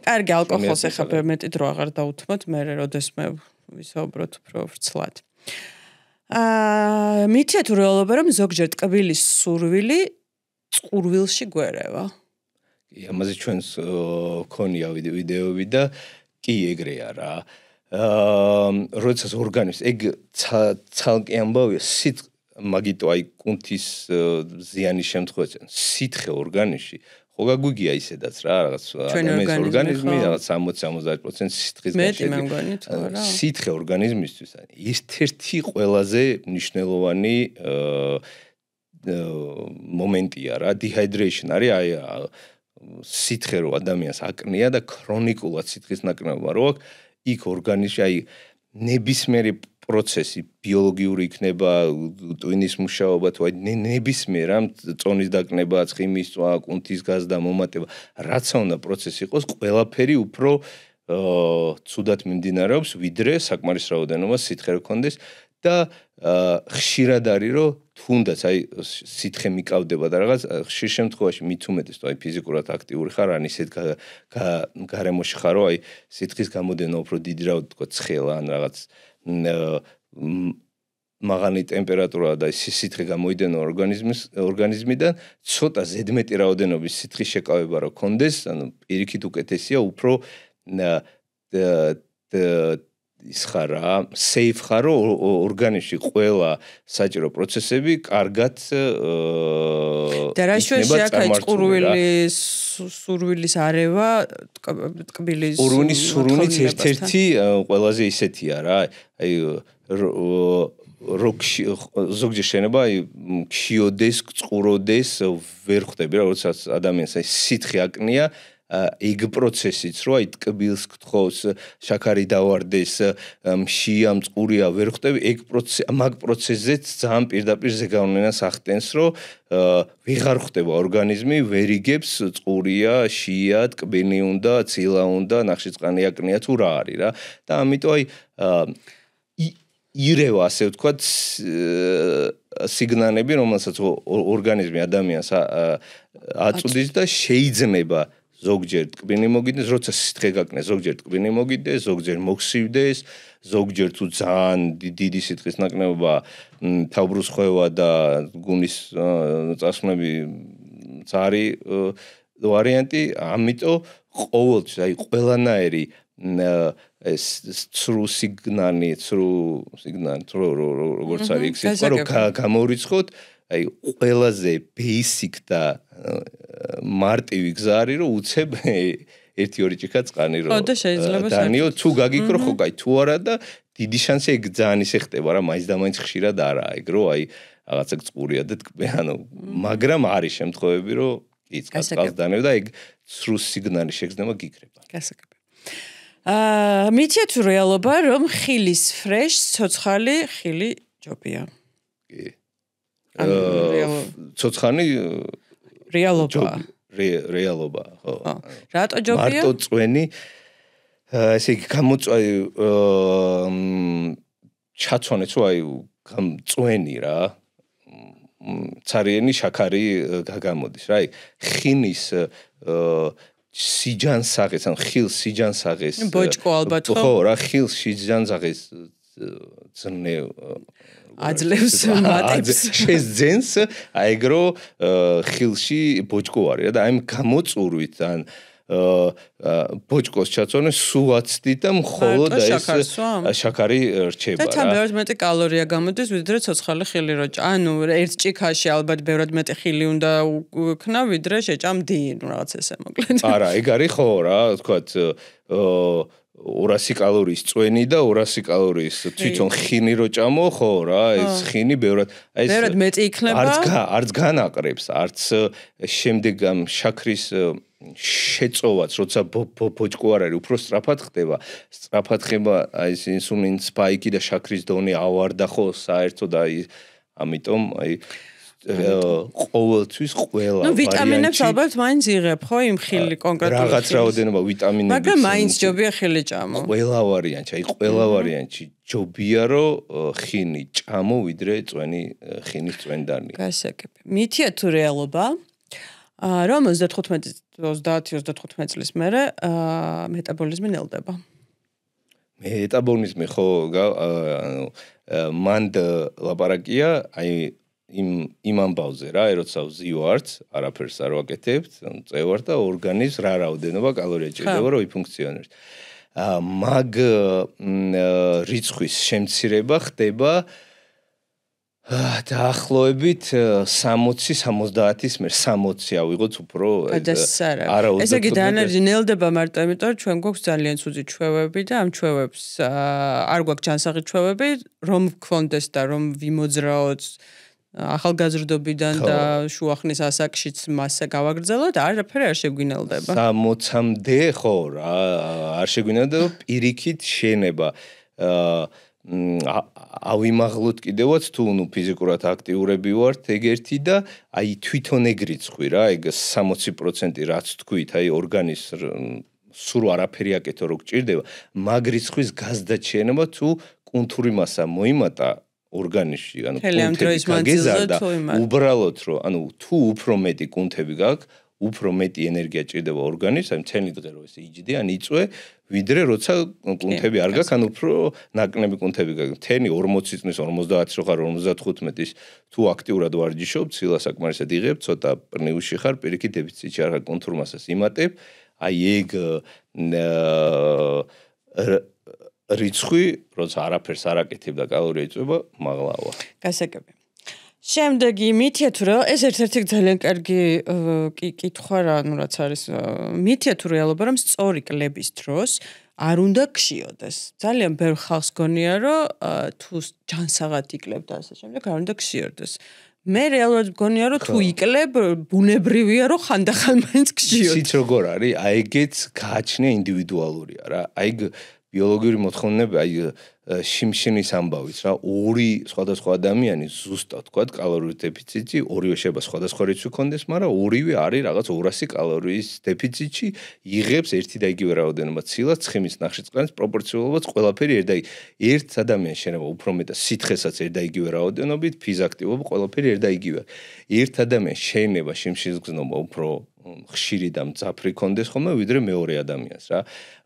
კარგი ალკოჰოლს ეხა მეტი დრო აღარ დაუთმოთ მე როდესმე ვისაუბროთ უფრო ვრცლად მითია თუ რეალობა რომ ზოგჯერ ტკბილის სურვილი წყურვილში გვერევა. კი, ამაზე ჩვენს ქონია ვიდეოები და კი ეგრეა რა. როდესაც ორგანიზმს ეგ ცალკე ამბავია მაგიტო აი კუნთის ზიანის შემთხვევაში სითხე ორგანიზმში ხო გაგვიგია ისედაც რა რაღაც ადამიანის ორგანიზმი რაღაც 60-70% სითხისგან შედგება. სითხე ორგანიზმისთვის ერთ-ერთი ყველაზე მნიშვნელოვანი მომენტია რა dehydration არის აი სითხე რო ადამიანს აკნია და ქრონიკულად სითხის ნაკლებობა რო აქვს იქ ორგანიზმში აი ნებისმიერი პროცესი ბიოლოგიური იქნება ტვინის მუშაობა თუ აი ნებისმიერ ამ წონის დაკნება ცხიმის წვა კუნთის გაზდა მომატება რაც უნდა პროცესი იყოს ყველაფერი უფრო ცუდად მიმდინარეობს ვიდრე საკმარის რაოდენობა სითხე რქონდეს და ხშირად არის რომ თუნდაც აი სითხე მიკავდება და რაღაც ხშირ შემთხვევაში მით უმეტეს თუ აი ფიზიკურად აქტიური ხარ ან ისეთ გარემოში ხარო აი სითხის გამოდენა უფრო დიდი რა ვთქვა ცხელა ან რაღაც მაღალი ტემპერატურა და სითხე გამოიდენა ორგანიზმიდან ცოტა ზედმეტი რაოდენობის სითხის შეკავება რო კონდეს ანუ პირიქით უკეთესია უფრო ის ხარა safe ხარო ორგანიზმში ყველა საჭირო პროცესები კარგად და რა შუაში სურვილის არევა ტკბილის სურვილის ერთ-ერთი ყველაზე ისეთია რა აი ზოგჯერ შენება აი ქშიოდეს წყუროდეს ვერ ხვდები რა როდესაც ადამიანს აი სითხე აკნია ეგ პროცესიც რო აი ტკბილს გთხოვს შაქარი დავარდეს მშია მწყურია ვერ ხვდები ეგ მაგ პროცესზეც ძალიან პირდაპირ ზეგავლენას ახდენს რომ ვეღარ ხვდება ორგანიზმი ვერ იგებს წყურია შია ტკბილი უნდა ცილა უნდა ნახშირწყალი აკნია თუ რა არის რა და ამიტომ აი ირევა ასე ვთქვათ სიგნალები რომელსაც ორგანიზმი ადამიანს აწვდის და შეიძლება ზოგჯერ ტკბილი მოგიდეს, როცა სითხე გაკნეს, ზოგჯერ ტკბილი მოგიდეს, ზოგჯერ მოხსივდეს, ზოგჯერ თუ ძალიან დიდი სითხის ნაკლებობა თავბრუს ხვევა და გულის წასვლები წარი ვარიანტი, ამიტომ ყოველთვის აი ყველანაირი ეს ცრუ სიგნალი, როგორც არის ეს რომ გამორიცხოთ აი ყველაზე basic და მარტივი გზა არის რომ უცებ 1-2 ჭიქა წყანი რო და შეიძლება დანიო თუ გაგიქრო ხო კაი თუ არა და დიდი შანსი ეგ ძალიან ისე ხდება რა მაინც და მაინც ხშირად არა ეგ რო აი რაღაცა წყურია და თქმე ანუ მაგრამ არის შემთხვევები რომ ის წყალს დანევ და ეგ სრულ სიგნალი შეგრძნება გიქრება გასაგები მითია თუ რეალობა რომ ხილის ფრეშ ცოცხალი ხილი ჯობია კი ცოცხალი რეალობა რეალობა ხო რატო ჯობია მარტო წვენი ესე იგი გამოწვაი ჩაცვანეც რომ აი წვენი რა царიანი შაქარი გაგამოდის რა ხინის სიჯანსაღეს ან ხილს სიჯანსაღეს ბოჭკო ალბათ ხო რა ხილს სიჯანსაღეს ძნე აძლევს მატებს შეძენს აიგრო ხილში ბოჭკო არის და აი გამოწურვით ან ბოჭკოს ჩაწონე სუაცდით და მხოლოდ ეს შაქარი რჩება რა. და თან ბევრად მეტი კალორია გამოდის ვიდრე ცოცხალი ხილი რო ანუ ერთ ჭიქაში ალბათ ბევრად მეტი ხილი უნდა უქნა ვიდრე შეჭამდი რაღაც ესე მოკლედ. არა, ეგ არის ხო რა, თქვათ 200 კალორიის წვენი და 200 კალორიის თვითონ ხინი რო ჭამო ხო რა, ეს ხინი ბევრად აი ეს ბევრად მეტი იქნება. არც განაყრებს, არც შემდეგ ამ შაქრის შეწოვაც, როცა ბოჭკო არ არის, უფრო სწრაფად ხდება. სწრაფად ხება აი ეს ინსულინ სპაიკი და შაქრის დონე ავარდა ხო საერთოდ აი ამიტომ აი ყოველთვის ყველა ვარიანტი. ვიტამინებს ალბათ მაინც იღებ ხო იმ ხილი კონკრეტულად. რაღაც რაოდენობა ვიტამინები. მაგრამ მაინც ჯობია ხილი ჭამო. ყველა ვარიანტი, აი ყველა ვარიანტი ჯობია რომ ხინი ჭამო ვიდრე წვენი ხინის წვენდანი. გასაგები. მითია თუ რეალობა რომ 30-35 წლის მერე მეტაბოლიზმი ნელდება. მეტაბოლიზმი ხო ანუ მანდ ლაპარაკია აი იმ ამბავზე რა, როცა ვზივართ, არაფერს არ ვაკეთებთ, წევართ და ორგანიზმს რა რაოდენობა კალორია ჭირდება რომ იფუნქციონირდეს. მაგ რიცხვის შემცირება ხდება დაახლოებით 60-70-ის მერ 60 ავიღოთ უფრო არა ესე იგი დანარჩენი ნელდება მარტო იმიტომ რომ ჩვენ გვაქვს ძალიან ცუდი ჩვევები და ამ ჩვევებს არ გვაქვს ჯანსაღი ჩვევები რომ გქონდეს და რომ ვიმოძრაოთ ახალგაზრდობიდან და შუახნის ასაკშიც მასა გავაგრძელოთ არაფერი არ შეგვინელდება 60-მდე ხო რა არ შეგვინელდება პირიქით შენება ავიმაღლოთ კიდევაც თუ ნუ ფიზიკურად აქტიურები ვართ ეგ ერთი და აი თვითონ ეგ რიცხვი რა ეგ 60% რაც თქვით აი ორგანიზმს სულ არაფერი აკეთო რო გჭირდება მაგ რიცხვის გაზდაჩენება თუ კუნთური მასა მოიმატა ორგანიზმში ანუ კუნთების გაგეზარდა უბრალოდ რომ ანუ თუ უფრო მეტი კუნთები გაქვს უფრო მეტი ენერგია ჭირდება ორგანიზმს აი მთელი დღე რო ესე იჯდე ან იწვე ვიდრე როცა კუნთები არ გაქვს ან უფრო ნაკლები კუნთები გაქვს მთელი 40 წლის 50-ის რო ხარ 55-ის თუ აქტიურად ვარჯიშობ ცილა საკმარისად იღებ ცოტა პნიუში ხარ პირიქით დეფიციტში არ ხარ კუნთურ მასას იმატებ აი ეგ რიცხვი როცა არაფერს არ აკეთებ და კალორია იწვება მაღლავა გასაგები შემდეგი მითია თუ რა ეს ერთ-ერთი ძალიან კარგი კითხვა რა ნუ რაც არის მითია თუ რეალობა რომ სწორი კლების დროს არ უნდა გშიოდეს ძალიან ბევრ ხალხს გონია რომ თუ ჯანსაღად იკლებ და ასე შემდეგ არ უნდა გშიოდეს მე რეალურად გონია რომ თუ იკლებ ბუნებრივია რომ ხანდახან მაინც გშიოდეს იცით როგორ არის აი ეგეც გააჩნია ინდივიდუალურია რა აი ბიოლოგიური მოთხოვნები აი შიმშინის ამბავით რა ორი სხვადასხვა ადამიანი ზუსტად თქვა კალორიულ დეფიციტში ორივე შეიძლება სხვადასხვა რიცხვი ქონდეს მაგრამ ორივე არის რაღაც 200 კალორიის დეფიციტში იღებს ერთი და იგივე რაოდენობა ცილა ცხიმის ნახშირწყლების პროპორციულობაც ყველაფერი ერთ ადამიანს შეიძლება უფრო მეტად სითხესაც ერთ და იგივე რაოდენობით ფიზაქტივობა ყველაფერი ერთ და იგივე ერთ ადამიანს შეიძლება შიმშინის გზნობა უფრო ხშირი და მძაფრი ქონდეს ხოლმე ვიდრე მეორე ადამიანს რა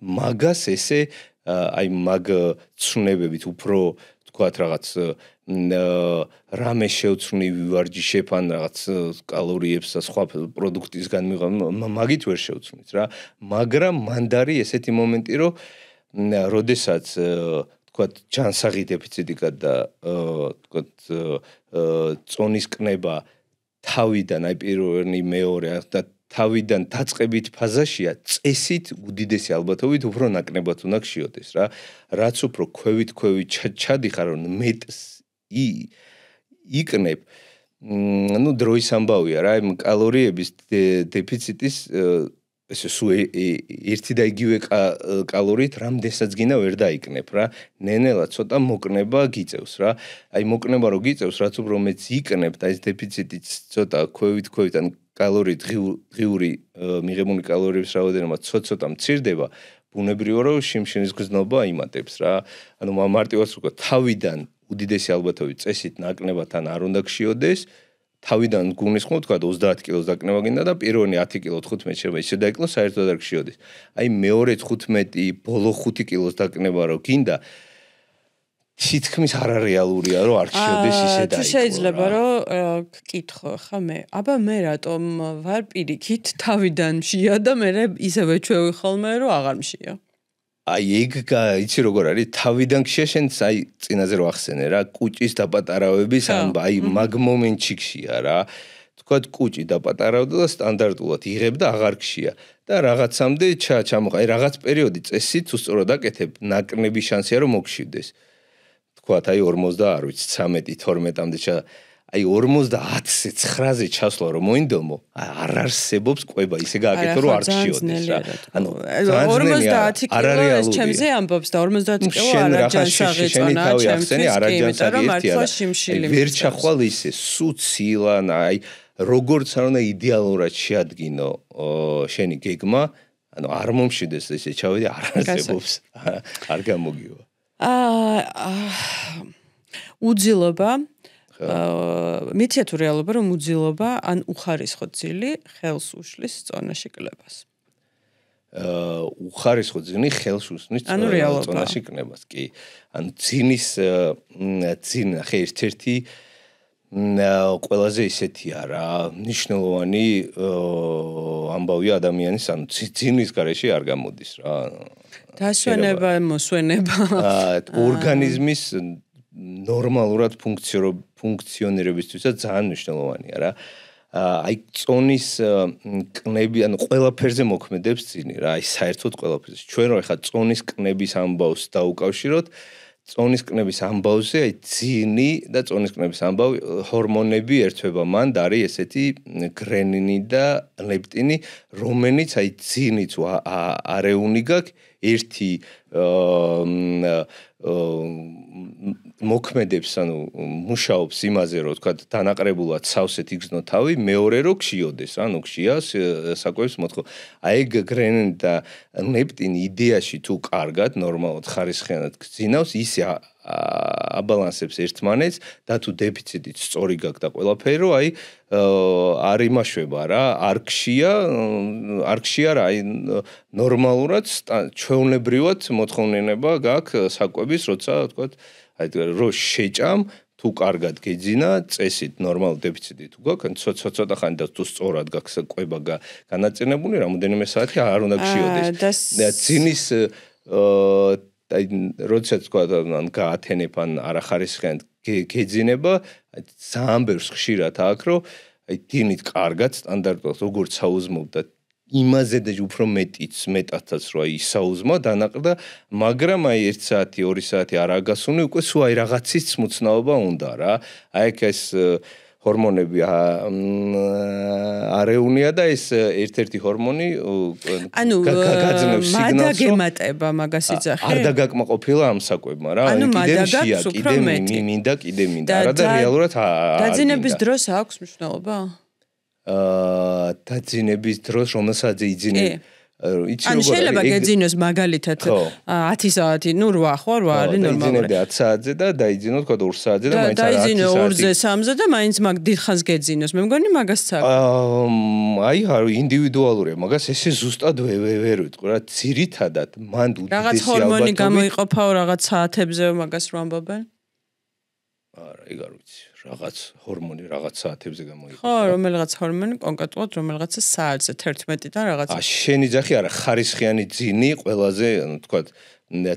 მაგას ესე აი მაგ ცნებებით უფრო თქვათ რაღაც რამე შევცვნი ვივარჯიშებ ან რაღაც კალორიებს და სხვა პროდუქტისგან მაგით ვერ შევცვნით რა მაგრამ მანდარი ესეთი მომენტი რომ როდესაც თქვათ ჯანსაღი დეფიციტი და თქვათ წონის კნება თავიდან აი პირველი მეორე და თავიდან დაწყებით ფაზაშია, წესით უდიდესი ალბათობით უფრო ნაკლებად უნდა გშიოდეს რა. რაც უფრო ქვევით ჩადიხარ, რომ მეტს იკნებ, ну, დროის ამბავია რა, იმ კალორიების დეფიციტის ესე სულ ერთი და იგივე კალორიით რამდენსაც გინდა ვერ დაიკნებ რა. ნენელა ცოტა მოკნება გიწევს რა. აი მოკნება რო გიწევს, რაც უფრო მეც იკნებ და ეს დეფიციტიც ცოტა ქვევით ან კალორიით ღიური მიღებული კალორიების რაოდენობა ცოტა მცირდება, ბუნებრივია რომ შიმშილის გრძნობა იმატებს რა. ანუ მარტივად უკვე თავიდან უდიდესი ალბათობით წესით ნაკლებად ან არ უნდა გშიოდეს. თავიდან გულისხმობ თქვა 30 კილოს დაკნება გინდა და პირველი 10 კილო 15 შეიძლება ისე დაიკლოს საერთოდ არ გშიოდეს. აი მეორე 15 ბოლო 5 კილოს დაკნება რო გინდა თითქმის არარეალურია რომ არ გშიოდეს ისე დაიკლო. თუ შეიძლება რომ გკითხო ხა მე, აბა მე რატომ ვარ პირიქით თავიდან მშია და მე ისევე ჩვევი ხოლმე რომ აღარ მშია. აი ეგ იცი როგორ არის თავიდან გშია შენ აი წინაზე რო ახსენე რა კუჭის დაპატარავების ან აი მაგ მომენტში გშია რა თქვა კუჭი დაპატარავდა და სტანდარტულად იღებ და აღარ გშია და რაღაცამდე ჩამოყა აი რაღაც პერიოდი წესით თუ სწორად აკეთებ ნაკნები შანსია რომ მოგშივდეს თქვა აი 40 არ ვიცი 13 12-მდე აი 50-ზე 9-ზე ჩასვლა რომ მოინდომო არ არსებობს ყვება ისე გააკეთო რომ არ გშიოდეს რა ანუ 50 კილო ეს ჩემზე ამბობს და 50 კილო არაჯანსაღი წონა ჩემთვის არაჯანსაღი ერთია ვერ ჩახვალ ისე სუცილან აი როგორც არ უნდა იდეალურად შეადგინო შენი გეგმა ანუ არ მომშვიდეს ესე ჩავედი არ არსებობს არ გამოგივა უძილობა მიცია თუ რეალობა რომ უძილობა ან უხარისხო ძილი ხელს უშლის წონაში კლებას. უხარისხო ძილი ხელს უსვნის წონაში კლებას, კი. ანუ ძინის ნახე ერთ-ერთი ყველაზე ისეთია რა, მნიშვნელოვანი ამბავია ადამიანის, ანუ ძინის გარეშე არ გამოდის რა. დასვენება, მოსვენება. ორგანიზმის ნორმალურად ფუნქციონირებისთვისაც ძალიან მნიშვნელოვანია რა. აი წონის კნები, ანუ ყველაფერზე მოქმედებს ძინი რა, აი საერთოდ ყველაფერზე. ჩვენ რო ახლა წონის კნების ამბავს დაუკავშიროთ, წონის კნების ამბავზე აი ძინი და წონის კნების ამბავი ჰორმონები ერთვება მან და არის ესეთი გრენინი და ლეპტინი, რომელიც აი ძინიც არეუნი გაქვს ერთი მოქმედებს ანუ მუშაობს იმაზე რომ თქვა დანაყრებულად სავსეთ იგრძნო თავი მეორე რო გშიოდეს ანუ გშიას საკვებს მოთხო აი გრენინი და ლეპტინი იდეაში თუ კარგად ნორმალურად ხარისხიანად გძინავს ისე აბალანსებს ერთმანეთს და თუ დეფიციტით სწორი გაქვს და ყველაფერი რომ აი არ იმაშვება რა არ გშია რა აი ნორმალურად ჩვეულებრივად მოთხოვნილება გაქვს საკვების როცა თქვა აი რო შეჭამ თუ კარგად გეძინა წესით ნორმალ დეფიციტით თუ გაქვს ცოტა ხანი და თუ სწორად გაქვს კვება განაწილებული რამოდენიმე საათი არ უნდა გშიოდეს ძინის აი როდესაც თქვა ან გაათენებ ან არახარისხიანად გეძინება ძალიან ბევრს ხშირად აქვს რომ აი დინით კარგად სტანდარტულად როგორც საუზმობდა იმაზე და უფრო მეტადაც რო აი საუზმა დანაყრდა მაგრამ აი 1 საათი 2 საათი არ აგასუნი უკვე სულ აი რაღაცის მოცნაობა უნდა რა აი ეს ჰორმონები არეუნია და ეს ერთ-ერთი ჰორმონი გაძნევს სიგნალს მადაგემატება მაგას იძახი არ დაგაკმაყოფილა ამ საკვებმა რა კიდე მინდა არა და რეალურად დაძინების დროს აქვს მნიშვნელობა დაძინების დროს რომელსაც იძინე ანუ შეიძლება გეძინოს მაგალითად 10 საათი, ნუ 8 ხო, 8 არის ნორმალური. დაიძინე 10 საათზე და დაიძინო თქვა 2 საათზე და მაინც არ 10 საათი. დაიძინო 2-ზე, 3-ზე და მაინც მაგ დიდხანს გეძინოს. მე მგონი მაგას აქვს. აი, ინდივიდუალურია, მაგას ესე ზუსტად ვერ ვიტყვი რა, ძირითადად მან უდიდესი რაღაც ჰორმონი გამოიყოფაო რაღაც საათებზე მაგას რო ამბობენ? არა, ეგ არ ვიცი. რაღაც ჰორმონი რაღაც საათებზე გამოიყოფა. ხო, რომელიღაც ჰორმონი კონკრეტულად რომელიღაცა საათზე 11-დან რაღაც. შენი ძახი არა, ხარისხიანი ძინი ყველაზე, ანუ თქვა,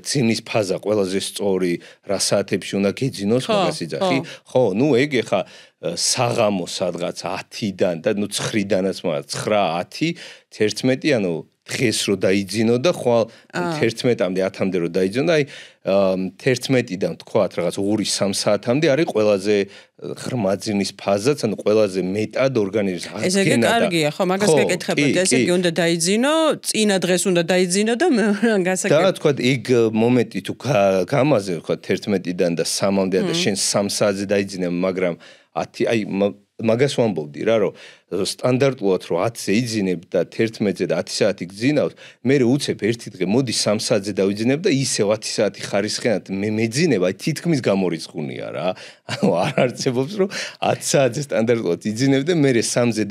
ძინის ფაზა ყველაზე სწორი რა საათებში უნდა გეძინოს მაგას იძახი. ხო, ნუ ეგ ეხა საღამო სადღაც 10-დან და 9-დანაც მაგრამ 9-10 11 ანუ დღეს რო დაიძინო და ხვალ 11-მდე 10-მდე რო დაიძინო და აი 11-დან თქვათ რაღაც 2-3 საათამდე არის ყველაზე ღრმა ძინის ფაზაც, ანუ ყველაზე მეტად ორგანიზმის აღდგენა და ესე იგი კარგია, ხო, მაგას გეკითხებოდი, ესე იგი უნდა დაიძინო, წინა დღეს უნდა დაიძინო და გასაგებია. და თქვათ ეგ მომენტი თუ გამაზე თქვათ 11-დან და 3-მდე და შენ 3 საათზე დაიძინე, მაგრამ 10 აი მაგას ვამბობდი რა რომ სტანდარტულად რო 10-ზე იძინებ და 11-ზე და 10 საათი გძინავთ, მე უცებ ერთი დღე მოდი 3 საათზე დავიძინებ და ისევ 10 საათი ხარისხენად მე მეძინებ, აი თითქმის გამორიცხუნია რა. ანუ არ არწებობს რომ 10 საათზე სტანდარტულად იძინებ და მე 3-ზე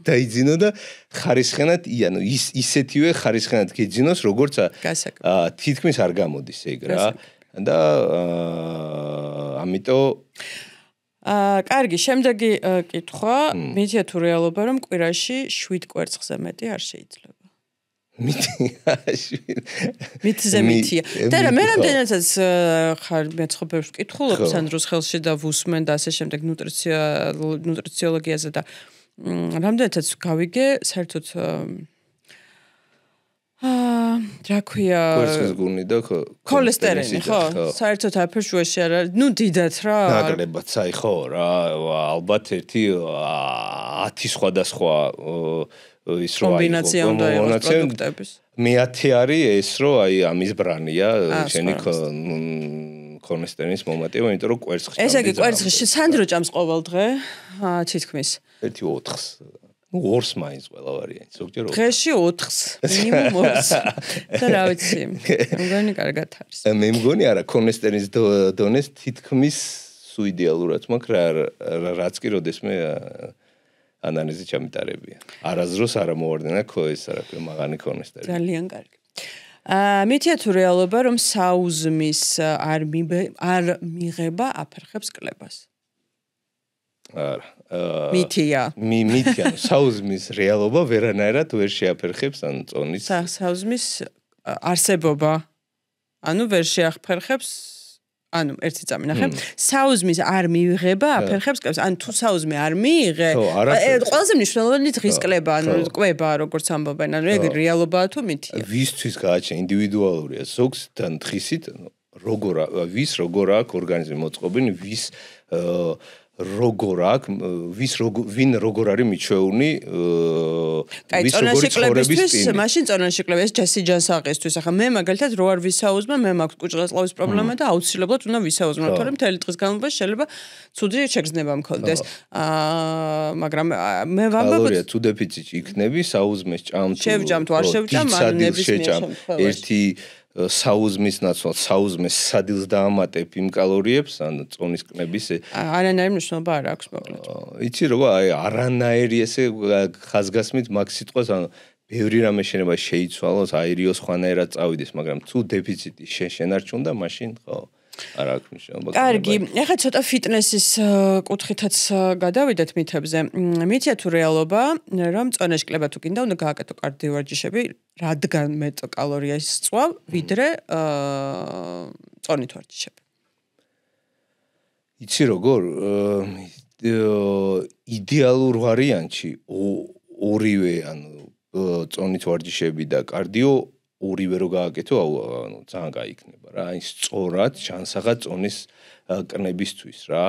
დაიძინო და ხარისხენად ანუ ისეთივე ხარისხენად გეძინოს როგორც თითქმის არ გამოდის ეგ რა. და ამიტომ კარგი, შემდეგი კითხვა, მითია თუ რეალობა რომ კვირაში 7 კვერცხზე მეტი არ შეიძლება. მითზე მითია. და მე რამდენადაც ხარ მეცხოვებს ვკითხულობს ანდროს ხელში და ვუსმენ და ასე შემდეგ ნუტრიციოლოგიაზე და რამდენადაც გავიგე საერთოდ რა ქვია კვერცხის გუნი და ქოლესტერინი ხო საერთოდ აფერშუაში არ არის ნუ დიდად რა ნაკლებად საი ხო რა ალბათ ერთი 10 სხვადასხვა ის რო კომბინაცია უნდა იყოს პროდუქტების მე-10 არის ეს რო აი ამის ბრანია შენი ქოლესტერინის მომატება იმიტომ რომ კვერცხში ესე იგი კვერცხში სანდრო ჭამს ყოველ დღე თითქმის ერთი 4-ს ну 2-ს მაინც ყველა ვარიანტი ზოგჯერ 4-ს დღეში 4-ს მინიმუმ 2-ს და რა ვიცი მგონი კარგად არის მე მგონი არა ქოლესტერინის დონეს თითქმის სუიდეალურად მაგრამ რაც კი როდესმე ანალიზი ჩამიტარებია არაზროს არ მოვარდნა ეს არაფერი მაღალი ქოლესტერინის ძალიან კარგი მითია თუ რეალობა რომ საუზმის არ მიღება აფერხებს კლებას არა მითია მითია საუზმის რეალობა ვერანაირად ვერ შეაფერხებს ან წონის საუზმის არსებობა ანუ ვერ შეაფერხებს ანუ ერთი წამი ნახე საუზმის არ მიიღება აფერხებს კლებას ან თუ საუზმი არ მიიღე ყველაზე მნიშვნელოვანი დღის კლება ანუ კვება როგორც ამბობენ ანუ ეგ რეალობაა თუ მითია ვისთვის გააჩნია ინდივიდუალურია ზოგთან დღისით როგორ აქვს ორგანიზმი მოწყობილი ვის როგორ აქვს ვინ როგორ არის მიჩვეունი ვის როგორი ცხოვრების სტილი მაშინ წონაში კლების ჯესი ჯანსაღისთვის ახლა მე მაგალითად რო არ ვისაუზმე მე მაქვს კუჭყელსყლავის პრობლემა და აუცილებლად უნდა ვისაუზმო თორემ მთელი დღის განმავლობაში შეიძლება ცუდი შეგრძნება მქონდეს მაგრამ მე ვამბობ თუ დეფიციტი იქნები საუზმეს ჭამთ შევჭამთ არ შევჭამ ან ნებისმიერ ერთი საუზმის ნაცვლად საუზმეს სადილს დაამატებ იმ კალორიებს ან წონის კნების არანაირი მნიშვნელობა არ აქვს მოკლედ იცი როგორ აი არანაირი ესე ხაზგასმით მაგ სიტყვას ან ბევრი რამე შეიძლება შეიცვალოს აერიოს ხვანაერად წავიდეს მაგრამ თუ დეფიციტი შენარჩუნდა მაშინ ხო არ აქვს მნიშვნელობა კარგი ეხლა ცოტა ფიტნესის კუთხითაც გადავიდეთ მითებზე მითია თუ რეალობა რომ წონაში კლება თუ კიდე უნდა გააკეთო კარდიოვარჯიშები რადგან მეტ კალორიას სწვავ ვიდრე წონით ვარჯიშები იცი როგორ იდეალურ ვარიანტში ორივე ანუ წონით ვარჯიშები და კარდიო ორივე რო გააკეთო ანუ ძალიან გაიქნება რა აი სწორად ჩანსაღად წონის კნებისთვის რა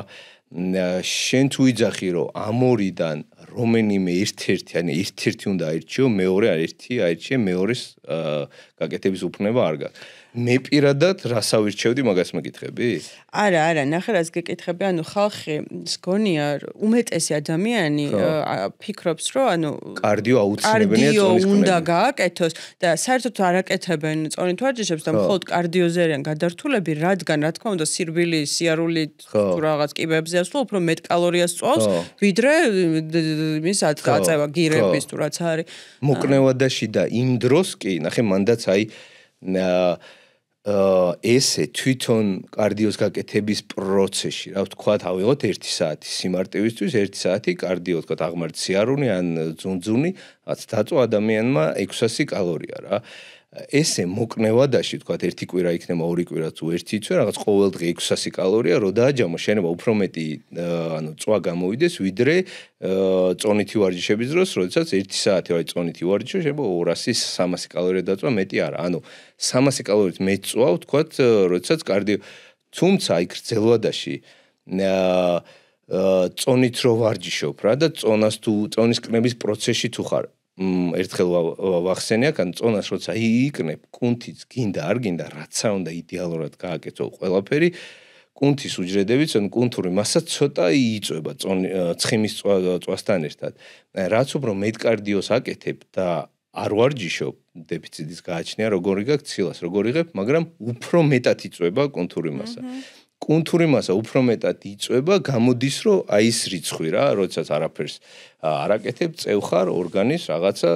შენ თუ იძახი რომ ამ ორიდან რომელიმე ერთ-ერთი ან ერთ-ერთი უნდა აირჩიო მეორე ერთი აირჩიე მეორეს გაკეთების უფლება არ გაქვს მე პირადად რას ავირჩევდი მაგას მეკითხები? არა, ნახე რას გეკითხები, ანუ ხალხი სგონია უმეტესი ადამიანი ფიქრობს, რომ ანუ კარდიო აუცილებელია წონის კნევა. უნდა გააკეთოს და საერთოდ არ აკეთებენ წონით ვარჯიშებს და მხოლოდ კარდიოზე არიან გადართულები, რადგან რა თქმა უნდა სირბილი, სიარული თუ რაღაც კიბეებზე ასვლა უფრო მეტ კალორიას წვავს, ვიდრე მის აწევა გირების თუ რაც არის. მოკნევადაში და იმ დროს კი, ნახე მანდაც აი ესე თვითონ კარდიოს გაკეთების პროცესში, რა ვთქვათ, ავიღოთ 1 საათი სიმარტივისთვის, 1 საათი კარდიო, ვთქვათ, აღმართ სიარული ან ძუნძუნი, რაც დაწვა ადამიანმა 600 კალორია რა. ესე მოკნევადაში თქვა ერთი კვირა იქნება ორი კვირა თუ ერთი თვე რაღაც ყოველდღე 600 კალორია რო დააჯამო შეიძლება უფრო მეტი წვა გამოვიდეს ვიდრე წონითი ვარჯიშების დროს როდესაც 1 საათი ვარ წონითი ვარჯიშო შეიძლება 200-300 კალორია დაწვა მეტი არა 300 კალორიით მეტ წვა თქვა როდესაც კარდიო თუმცა აი გრძელვადაში წონით რო ვარჯიშობ რა და წონას თუ წონის კნების პროცესში თუ ხარ ერთხელ ვახსენე აქ ან წონას როცა იკნებ კუნთიც გინდა არ გინდა რაც არ უნდა იდეალურად გააკეთო ყველაფერი კუნთის უჯრედებიც ან კუნთური მასა ცოტა იწובה ცხიმის წვასთან ერთად რაც უფრო მეტ კარდიოს აკეთებ და არ ვარჯიშობ დეფიციტის გააჩნია როგორი გაქვს ცილას როგორი იღებ მაგრამ უფრო მეტად იწובה კუნთური მასა კუნთური მასა უფრო მეტად იწובה გამოდის რომ აი ეს რიცხვი რა როდესაც არაფერს არ აკეთებ წევხარ ორგანიზმს რაღაცა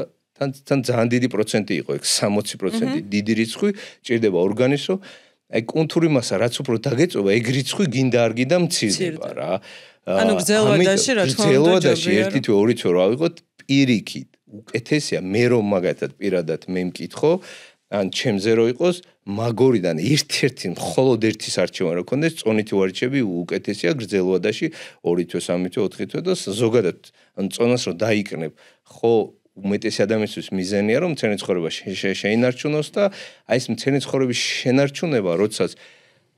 თან ძალიან დიდი პროცენტი იყო ეგ 60% დიდი რიცხვი ჭირდება ორგანიზმს რომ აი კუნთური მასა რაც უფრო დაგეწובה ეგ რიცხვი გინდა არ გინდა მცირდება რა ანუ გრძელვადაში რა თქმა უნდა გრძელვადაში ერთი თუ ორი თვე რო ავიღოთ პირიქით უკეთესია მე რომ მაგათად პირადად მე მკითხო ან ჩემზე რო იყოს მაგორიდან ერთ-ერთი მხოლოდ ერთის არჩევანი რო ქონდეს წონითი ვარჯიშები უკეთესია გრძელვადაში 2 თვე 3 თვე 4 თვე და ზოგადად ან წონას რო დაიკნებ ხო უმეტესი ადამიანისთვის მიზანია რომ მცენარე ცხოვრება შეინარჩუნოს და აი ეს მცენარე ცხოვრების შენარჩუნება როდესაც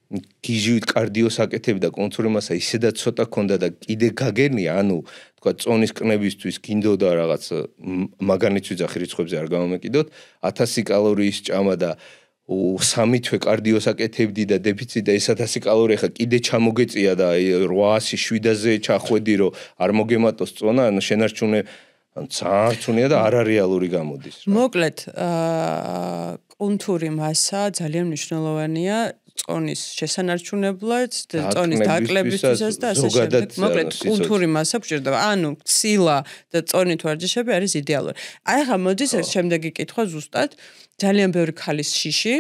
გიჟივით კარდიოს აკეთები და კუნთური მასა ისედაც ცოტა ქონდა და კიდე გაგერნია ანუ თქვა წონის კნებისთვის გინდოდა რაღაც მაგანიც ვიძახი რიცხვებზე არ გამომეკიდოთ 1000 კალორიის ჭამა და 3 თვე კარდიოს აკეთებდი და დეფიციტი და ეს 1000 კალორია ხა კიდე ჩამოგეწია და 800-700-ზე ჩახვედი რომ არ მოგემატოს წონა ანუ შენარჩუნე ძალიან და არარეალური გამოდის მოკლედ კუნთური მასა ძალიან მნიშვნელოვანია წონის შესანარჩუნებლად და წონის დაკლებისთვისაც და ასე შემდეგ. მოკლედ კუნთური მასა გვჭირდება. ანუ ცილა და წონით ვარჯიშები არის იდეალური. აი ახლა მოდის ეს შემდეგი კითხვა ზუსტად ძალიან ბევრი ქალის შიში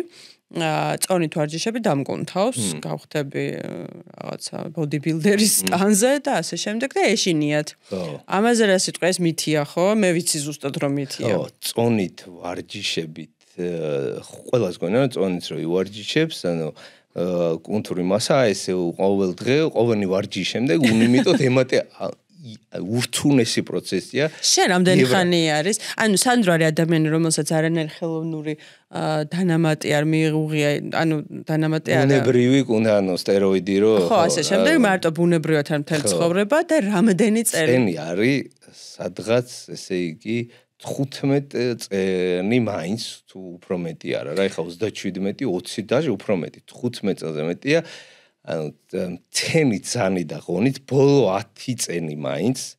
წონით ვარჯიშები დამკუნთავს, გავხდები რაღაცა ბოდიბილდერის სტანზე და ასე შემდეგ და ეშინიათ. ამაზე რა სიტყვა ეს მითია ხო? მე ვიცი ზუსტად რომ მითია. ხო, წონით ვარჯიშებით ყველას გონია რომ წონით რო ივარჯიშებს, ანუ კუნთური მასა ესე ყოველ დღე, ყოველი ვარჯიშის შემდეგ უნიმიტოდ ემატე ურთულესი პროცესია. შენ რამდენი ხანი არის? ანუ სანდრო არის ადამიანი, რომელსაც არანაირი ხელოვნური დანამატი არ მიიღუღია, ანუ დანამატი არა. ბუნებრივი ანუ სტეროიდი რო ხო, ასე შემდეგ მარტო ბუნებრივად არ მთელი ცხოვრება და რამდენი წელი? წელი არის სადღაც, ესე იგი 15 წელი მაინც თუ უფრო მეტი არა რა, ეხა 37, 20 და უფრო მეტი, 15 წელზე მეტია. ანუ თემი ძანი და ღონით ბოლო 10 წელი მაინც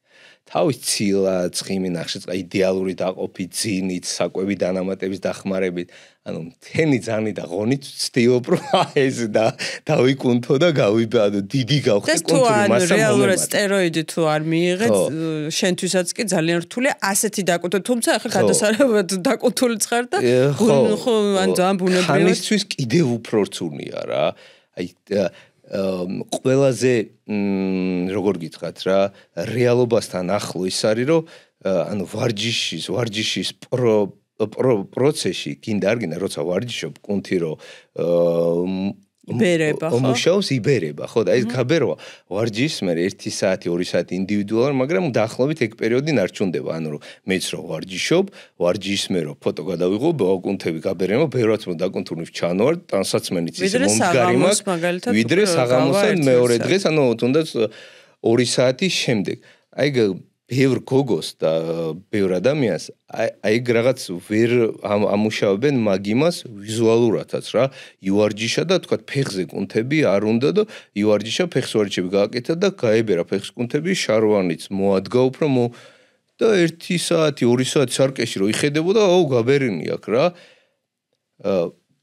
თავის ცილა, ცხიმი, ნახშირწყა იდეალური დაყოფი, ძინით, საკვები დანამატების დახმარებით, ანუ თემი ძანი და ღონით ვცდილობ რომ ეს და დავიკუნთო და გავიბადო, დიდი გავხდე კონტური მასა. რეალურად სტეროიდი თუ არ მიიღეთ, შენთვისაც კი ძალიან რთულია ასეთი დაკუნთო, თუმცა ახლა გადასარევად დაკუნთულიც ხარ და ხო, ან ძალიან ბუნებრივად. ხანისთვის კიდევ უფრო რთულია რა. აი ყველაზე როგორ გითხრათ რა რეალობასთან ახლო ის არის რომ ანუ ვარჯიშის პროცესში გინდა არ გინდა როცა ვარჯიშობ კუნთი რომ იბერება ხო მუშაობს იბერება ხო და ეს გაბერვა ვარჯიშს მე 1 საათი 2 საათი ინდივიდუალურად მაგრამ დაახლოებით ეგ პერიოდი ნარჩუნდება ანუ რომ მეც რომ ვარჯიშობ ვარჯიშს მე რომ ფოტო გადავიღო კუნთები გაბერება ბევრად რომ დაკუნთურნი ჩანვარ ტანსაცმენიც ისე მომდგარი მაქვს ვიდრე საღამოსთან მეორე დღეს ანუ თუნდაც 2 საათის შემდეგ აი ბევრ გოგოს და ბევრ ადამიანს აი რაღაც ვერ ამუშავებენ მაგ იმას ვიზუალურადაც რა ივარჯიშა და თქვა ფეხზე კუნთები არ უნდა და ივარჯიშა ფეხს ვარჯიშები გააკეთა და გაებერა ფეხს კუნთები შარვანიც მოადგა უფრო და 1 საათი 2 საათი სარკეში რო იხედებოდა აუ გაბერინი აქ რა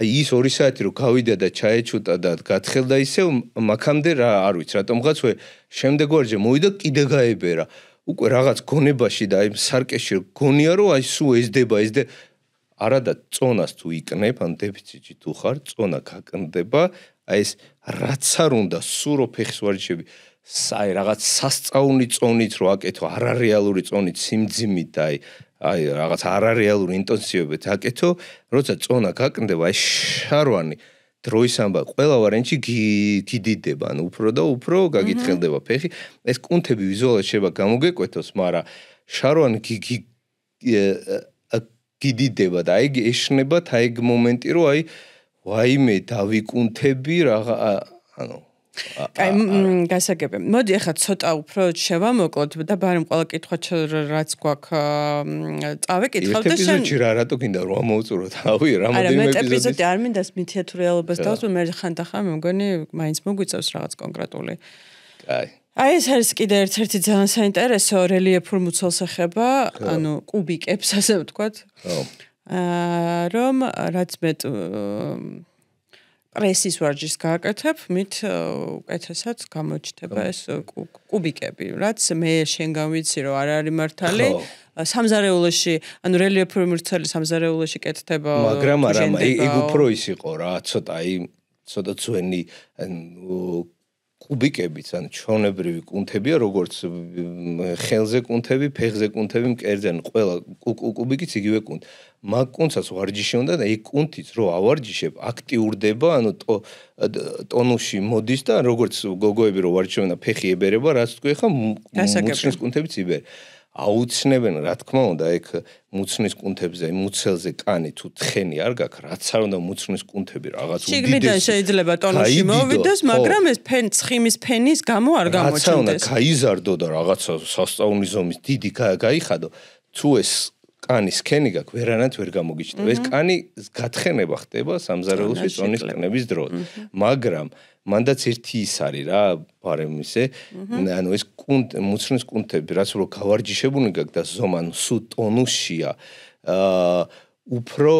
ის 2 საათი რო გავიდა და ჩაეჩუტა და გათხელდა ისევ მაგამდე რა არ ვიცი რატომღაც შემდეგ ვარჯე მოვიდა კიდე გაებერა უკვე რაღაც გონებაში და აი სარკეში გონია რომ აი სულ ესდება არადა წონას თუ იკნებ ან დეფიციტში თუ ხარ წონა გაკნდება აი ეს რაც არ უნდა სულ რო ფეხის ვარჯიშები საი რაღაც სასწაული წონით რო აკეთო, არარეალური წონით სიმძიმით და აი რაღაც არარეალური ინტენსივობით აკეთო, როცა წონა გაკნდება, აი შარვანი დროის ამბავი ყველა ვარიანტში გიდიდება, ანუ უფრო და უფრო გაგითხელდება ფეხი. ეს კუნთები ვიზუალურად შეიძლება გამოგეკვეთოს, მაგრამ შარვანი გიდიდება და აი ეშნებათ აი მომენტი, რომ აი ვაიმე დავიკუნთები რაღა, ანუ აი გასაგები. მოდი ახლა ცოტა უფრო შევამოკლოთ და ბარემ ყველა კითხვა რაც გვაქვს წავეკითხავ და შენ ეპიზოდში რატო გინდა რომ ამოვწურო თავი რამოდენიმე ეპიზოდი არ მინდა მითია თუ რეალობას დავსვი მე ხანდახან მე მგონი მაინც მოგვიწევს რაღაც კონკრეტული აი ეს არის კიდე ერთ-ერთი ძალიან საინტერესო რელიეფურ მუცელს ეხება ანუ კუბიკებს ასე ვთქვათ რომ რაც მეტ პრესის ვარჯიშს გააკეთებ, მით უკეთესად გამოჩნდება ეს კუბიკები, რაც მე შენგან ვიცი, რომ არ არის მართალი. სამზარეულოში, ანუ რელიეფური მუცელი სამზარეულოში კეთდება. მაგრამ არა, ეგ უფრო ის იყო რა, ცოტა ძვენი კუბიკებიც, ან ჩონებრივი კუნთებია, როგორც ხელზე კუნთები, ფეხზე კუნთები, მკერდზე, ყველა კუბიკიც იგივე კუნთი. მაგ კუნთსაც ვარჯიში უნდა და ეგ კუნთიც რო ავარჯიშებ, აქტიურდება, ანუ ტონუსში მოდის და როგორც გოგოები რო ვარჯიშობენ და ფეხი ებერება, რაც თქვი ხა მუცლის კუნთებიც იბერება. აუცნებენ, რა თქმა უნდა, ეგ მუცნის კუნთებზე, მუცელზე კანი თუ თხენი არ გაქვს, რაც არ უნდა მუცნის კუნთები რაღაც უდიდეს. შიგნიდან შეიძლება ტონუსში მოვიდეს, მაგრამ ეს ცხიმის ფენის გამო არ გამოჩნდეს. რაც უნდა გაიზარდო და რაღაცა სასწაული ზომის დიდი გაიხადო, თუ ეს კანის სქენი გაქვს, ვერანაირად ვერ გამოგიჩნდება. ეს კანი გათხენება ხდება სამზარეულოში წონის ყნების დროს. მაგრამ მანდაც ერთი ის არის რა, ბარემ ისე, ანუ ეს მუცნის კუნთები, რაც რო გავარჯიშებული გაქვს და ზომა სუ ტონუსშია, უფრო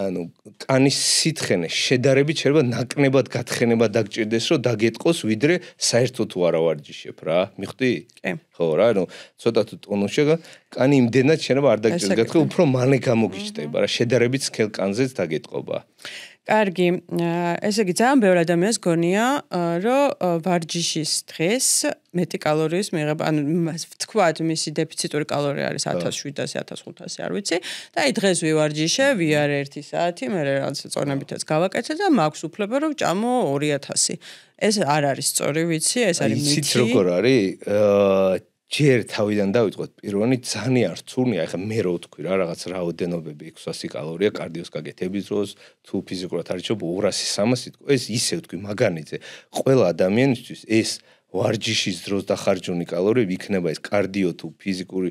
ანუ კანის სითხენე შედარებით შეიძლება ნაკლებად გათხენება დაგჭირდეს, რომ დაგეტყოს, ვიდრე საერთოდ თუ არა ვარჯიშებ რა. მიხვდი? კი. ხო რა, ანუ ცოტა თუ ტონუსშია, კანი იმდენად შეიძლება არ დაგჭირდეს, გათხე უფრო მალე გამოგიჩნდება რა, შედარებით სქელ კანზეც დაგეტყობა. კარგი, ესე იგი ძალიან ბევრი ადამიანს გონია, რომ ვარჯიშის დღეს მეტი კალორიის მიიღება, ანუ ვთქვათ, მისი დეფიციტური კალორია არის 1700-1500, არ ვიცი, და აი დღეს ვივარჯიშე, ვიარე 1 საათი, მე რაღაც წონებითაც გავაკეთე და მაქვს უფლება რომ ვჭამო 2000. ეს არ არის სწორი, ვიცი, ეს არის მითი. იცით როგორ არის? ჯერ თავიდან დავიწყოთ პირველი ძალიან რთულია, ეხლა მე რო ვთქვი რა, რაღაც რაოდენობები 600 კალორია კარდიოს გაკეთების დროს, თუ ფიზიკურად არჩევ 200-300, ეს ისე ვთქვი მაგანიძე. ყველა ადამიანისთვის ეს ვარჯიშის დროს დახარჯული კალორიები იქნება ეს კარდიო თუ ფიზიკური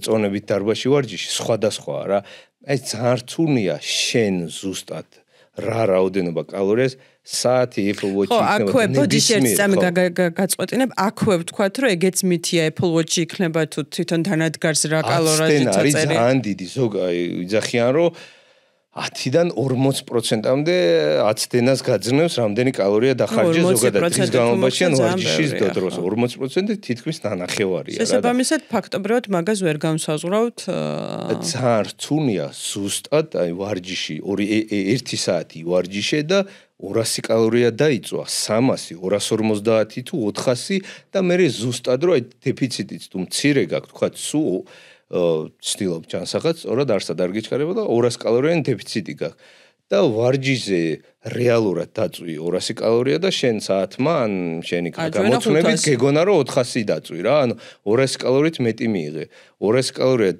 წონებით დარბაზში ვარჯიში სხვადასხვაა რა. ეს ძალიან რთულია შენ ზუსტად რა რაოდენობა კალორიას საათი Apple Watch იქნება. ხო, აქვე body share-ს წამი გაწყვეტინებ, აქვე ვთქვათ, რომ ეგეც მითია Apple Watch-ი იქნება თუ თვითონ თანადგარს რა კალორიაზი წაწერი. არის ძალიან დიდი, ზოგადად ვიძახიან, რომ 10-დან 40%-მდე 10 დენას გაძნევს, რამდენი კალორია დახარჯეს ზოგადად დღის განმავლობაში ან ვარჯიშის დროს. 40% თითქმის ნახევარია რა. შესაბამისად, ფაქტობრივად მაგას ვერ განსაზღვრავთ. ძალიან რთულია ზუსტად, აი ვარჯიში 1 საათი ვარჯიშე და 200 კალორია დაიწვა, 300, 250 თუ 400 და მე ზუსტად რომ აი დეფიციტიც თუ მცირე გაქვს, თქვა სუ ცდილობ ჯანსაღად, სწორად არსად არ გიჩქარება და 200 კალორიანი დეფიციტი გაქვს. და ვარჯიშზე რეალურად დაწვი 200 კალორია და შენ საათმა ან შენი გამოწნებით გეგონა რომ 400 დაწვი რა, ანუ 200 კალორიით მეტი მიიღე. 200 კალორია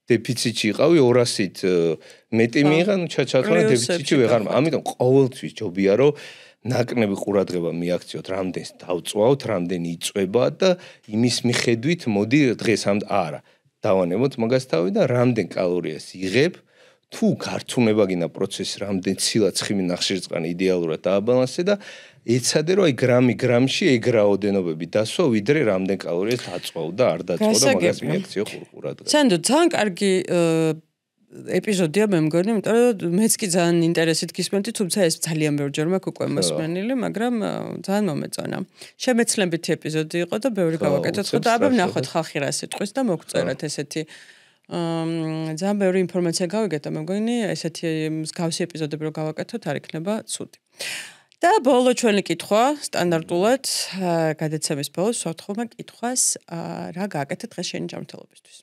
დეფიციტში იყავი 200-ით მეტი მიიღე, ანუ ჩაჩათვალე დეფიციტში ვეღარ. ამიტომ ყოველთვის ჯობია რომ ნაკნები ყურადღება მიაქციოთ, რამდენს დავწვავთ, რამდენი იწვება და იმის მიხედვით მოდი დღეს არა. დავანებოთ მაგას თავი და რამდენ კალორიას იღებ, თუ გართუნება გინდა პროცესი, რამდენ ცილა ცხიმი ნახშირწყალი იდეალურად დააბალანსე და ეცადე რომ აი გრამში ეგ რაოდენობები დასვა, ვიდრე რამდენ კალორიას დაწვავ და არ დაწვავ და მაგას მიაქციო ყურადღება. სანდო, ძალიან კარგი ეპიზოდია მე მგონი, იმიტომ რომ მეც კი ძალიან ინტერესით გისმენდი, თუმცა ეს ძალიან ბევრჯერ მაქვს უკვე მოსმენილი, მაგრამ ძალიან მომეწონა. შემეცნებითი ეპიზოდი იყო და ბევრი გავაკეთოთ და აბა ვნახოთ ხალხი რა სიტყვის და მოგწერათ ესეთი ძალიან ბევრი ინფორმაცია გავიგეთ და მე მგონი ესეთი მსგავსი ეპიზოდები რო გავაკეთოთ არ იქნება ცუდი. და ბოლო ჩვენი კითხვა სტანდარტულად გადაცემის ბოლოს ვსვათ ხოლმე კითხვას რა გააკეთე დღეს შენი ჯანმრთელობისთვის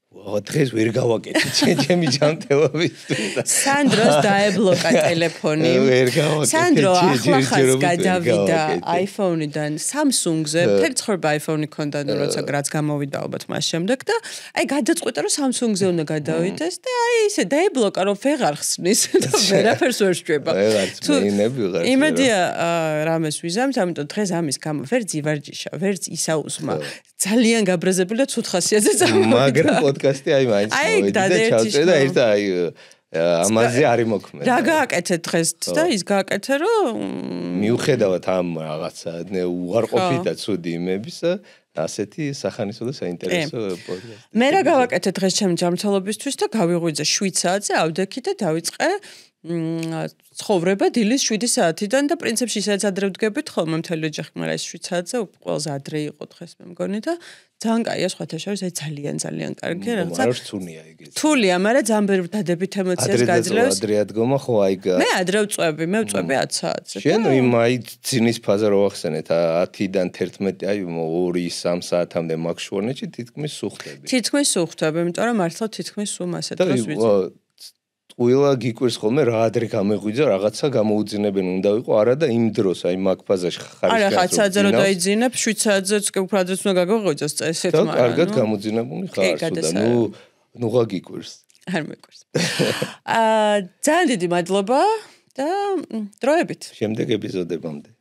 დღეს ვერ გავაკეთე ჩემი ჯანმრთელობისთვის. სანდროს დაებლოკა ტელეფონი. ვერ გავაკეთე. სანდრო ახლახანს გადავიდა iPhone-დან Samsung-ზე. მთელი ცხოვრება iPhone-ი ქონდა, როცა რაც გამოვიდა ალბათ მას შემდეგ და აი გადაწყვიტა რომ Samsung-ზე უნდა გადავიდეს და აი ისე დაებლოკა რომ ვეღარ ხსნის და ვერაფერს ვერ შევება. ვეღარც ვეღარ. იმედია რამეს ვიზამთ, ამიტომ დღეს ამის გამო ვერც ივარჯიშა, ვერც ისაუსმა. ძალიან გაბრაზებული და ცუდ ხასიათზე წავიდა. მაგრამ პოდკასტი აი მაინც მოვედი და ჩავწერე და ერთ აი ამაზე არ იმოქმედა. რა გააკეთე დღეს და ის გააკეთე რომ მიუხედავად ამ რაღაცა უარყოფით და ცუდი იმებისა ასეთი სახანისო და საინტერესო პოდკასტი. მე რა გავაკეთე დღეს ჩემი ჯანმრთელობისთვის და გავიღვიძე 7 საათზე ავდექი და დავიწყე ცხოვრება დილის 7 საათიდან და პრინციპში სადაც ადრე ვდგებით ხოლმე მთელი ოჯახი, მაგრამ ეს 7 საათზე ყველაზე ადრე იყო დღეს მე მგონი და ძალიან კაია სხვათა შორის, აი ძალიან კარგი რაღაცა. მაგრამ რთულია ეგ. რთულია, მაგრამ ძალიან ბევრ დადებით ემოციას გაძლევს. ადრე ადგომა ხო აი მე ადრე ვწვევი 10 საათზე. შენ იმ აი ძინის ფაზა რო ახსენეთ 10-დან 11 აი 2-3 საათამდე მაგ შუანეთში თითქმის სუხტები. თითქმის სუხტები, იმიტომ რომ მართლა თითქმის სულ მასე დროს ვიცი. უილა გიკვირს ხოლმე რა ადრე გამეღვიძა რაღაცა გამოუძინებენ უნდა ვიყო არა და იმ დროს აი მაგ ფაზაში ხარისხი არა 9 საათზე რო დაიძინებ 7 საათზეც კი უფრო ადრეც უნდა გაგვიღვიძოს წესით მაგრამ და კარგად გამოძინებული ხარ და ნუ გიკვირს არ მეკვირს ძალიან დიდი მადლობა და დროებით შემდეგ ეპიზოდებამდე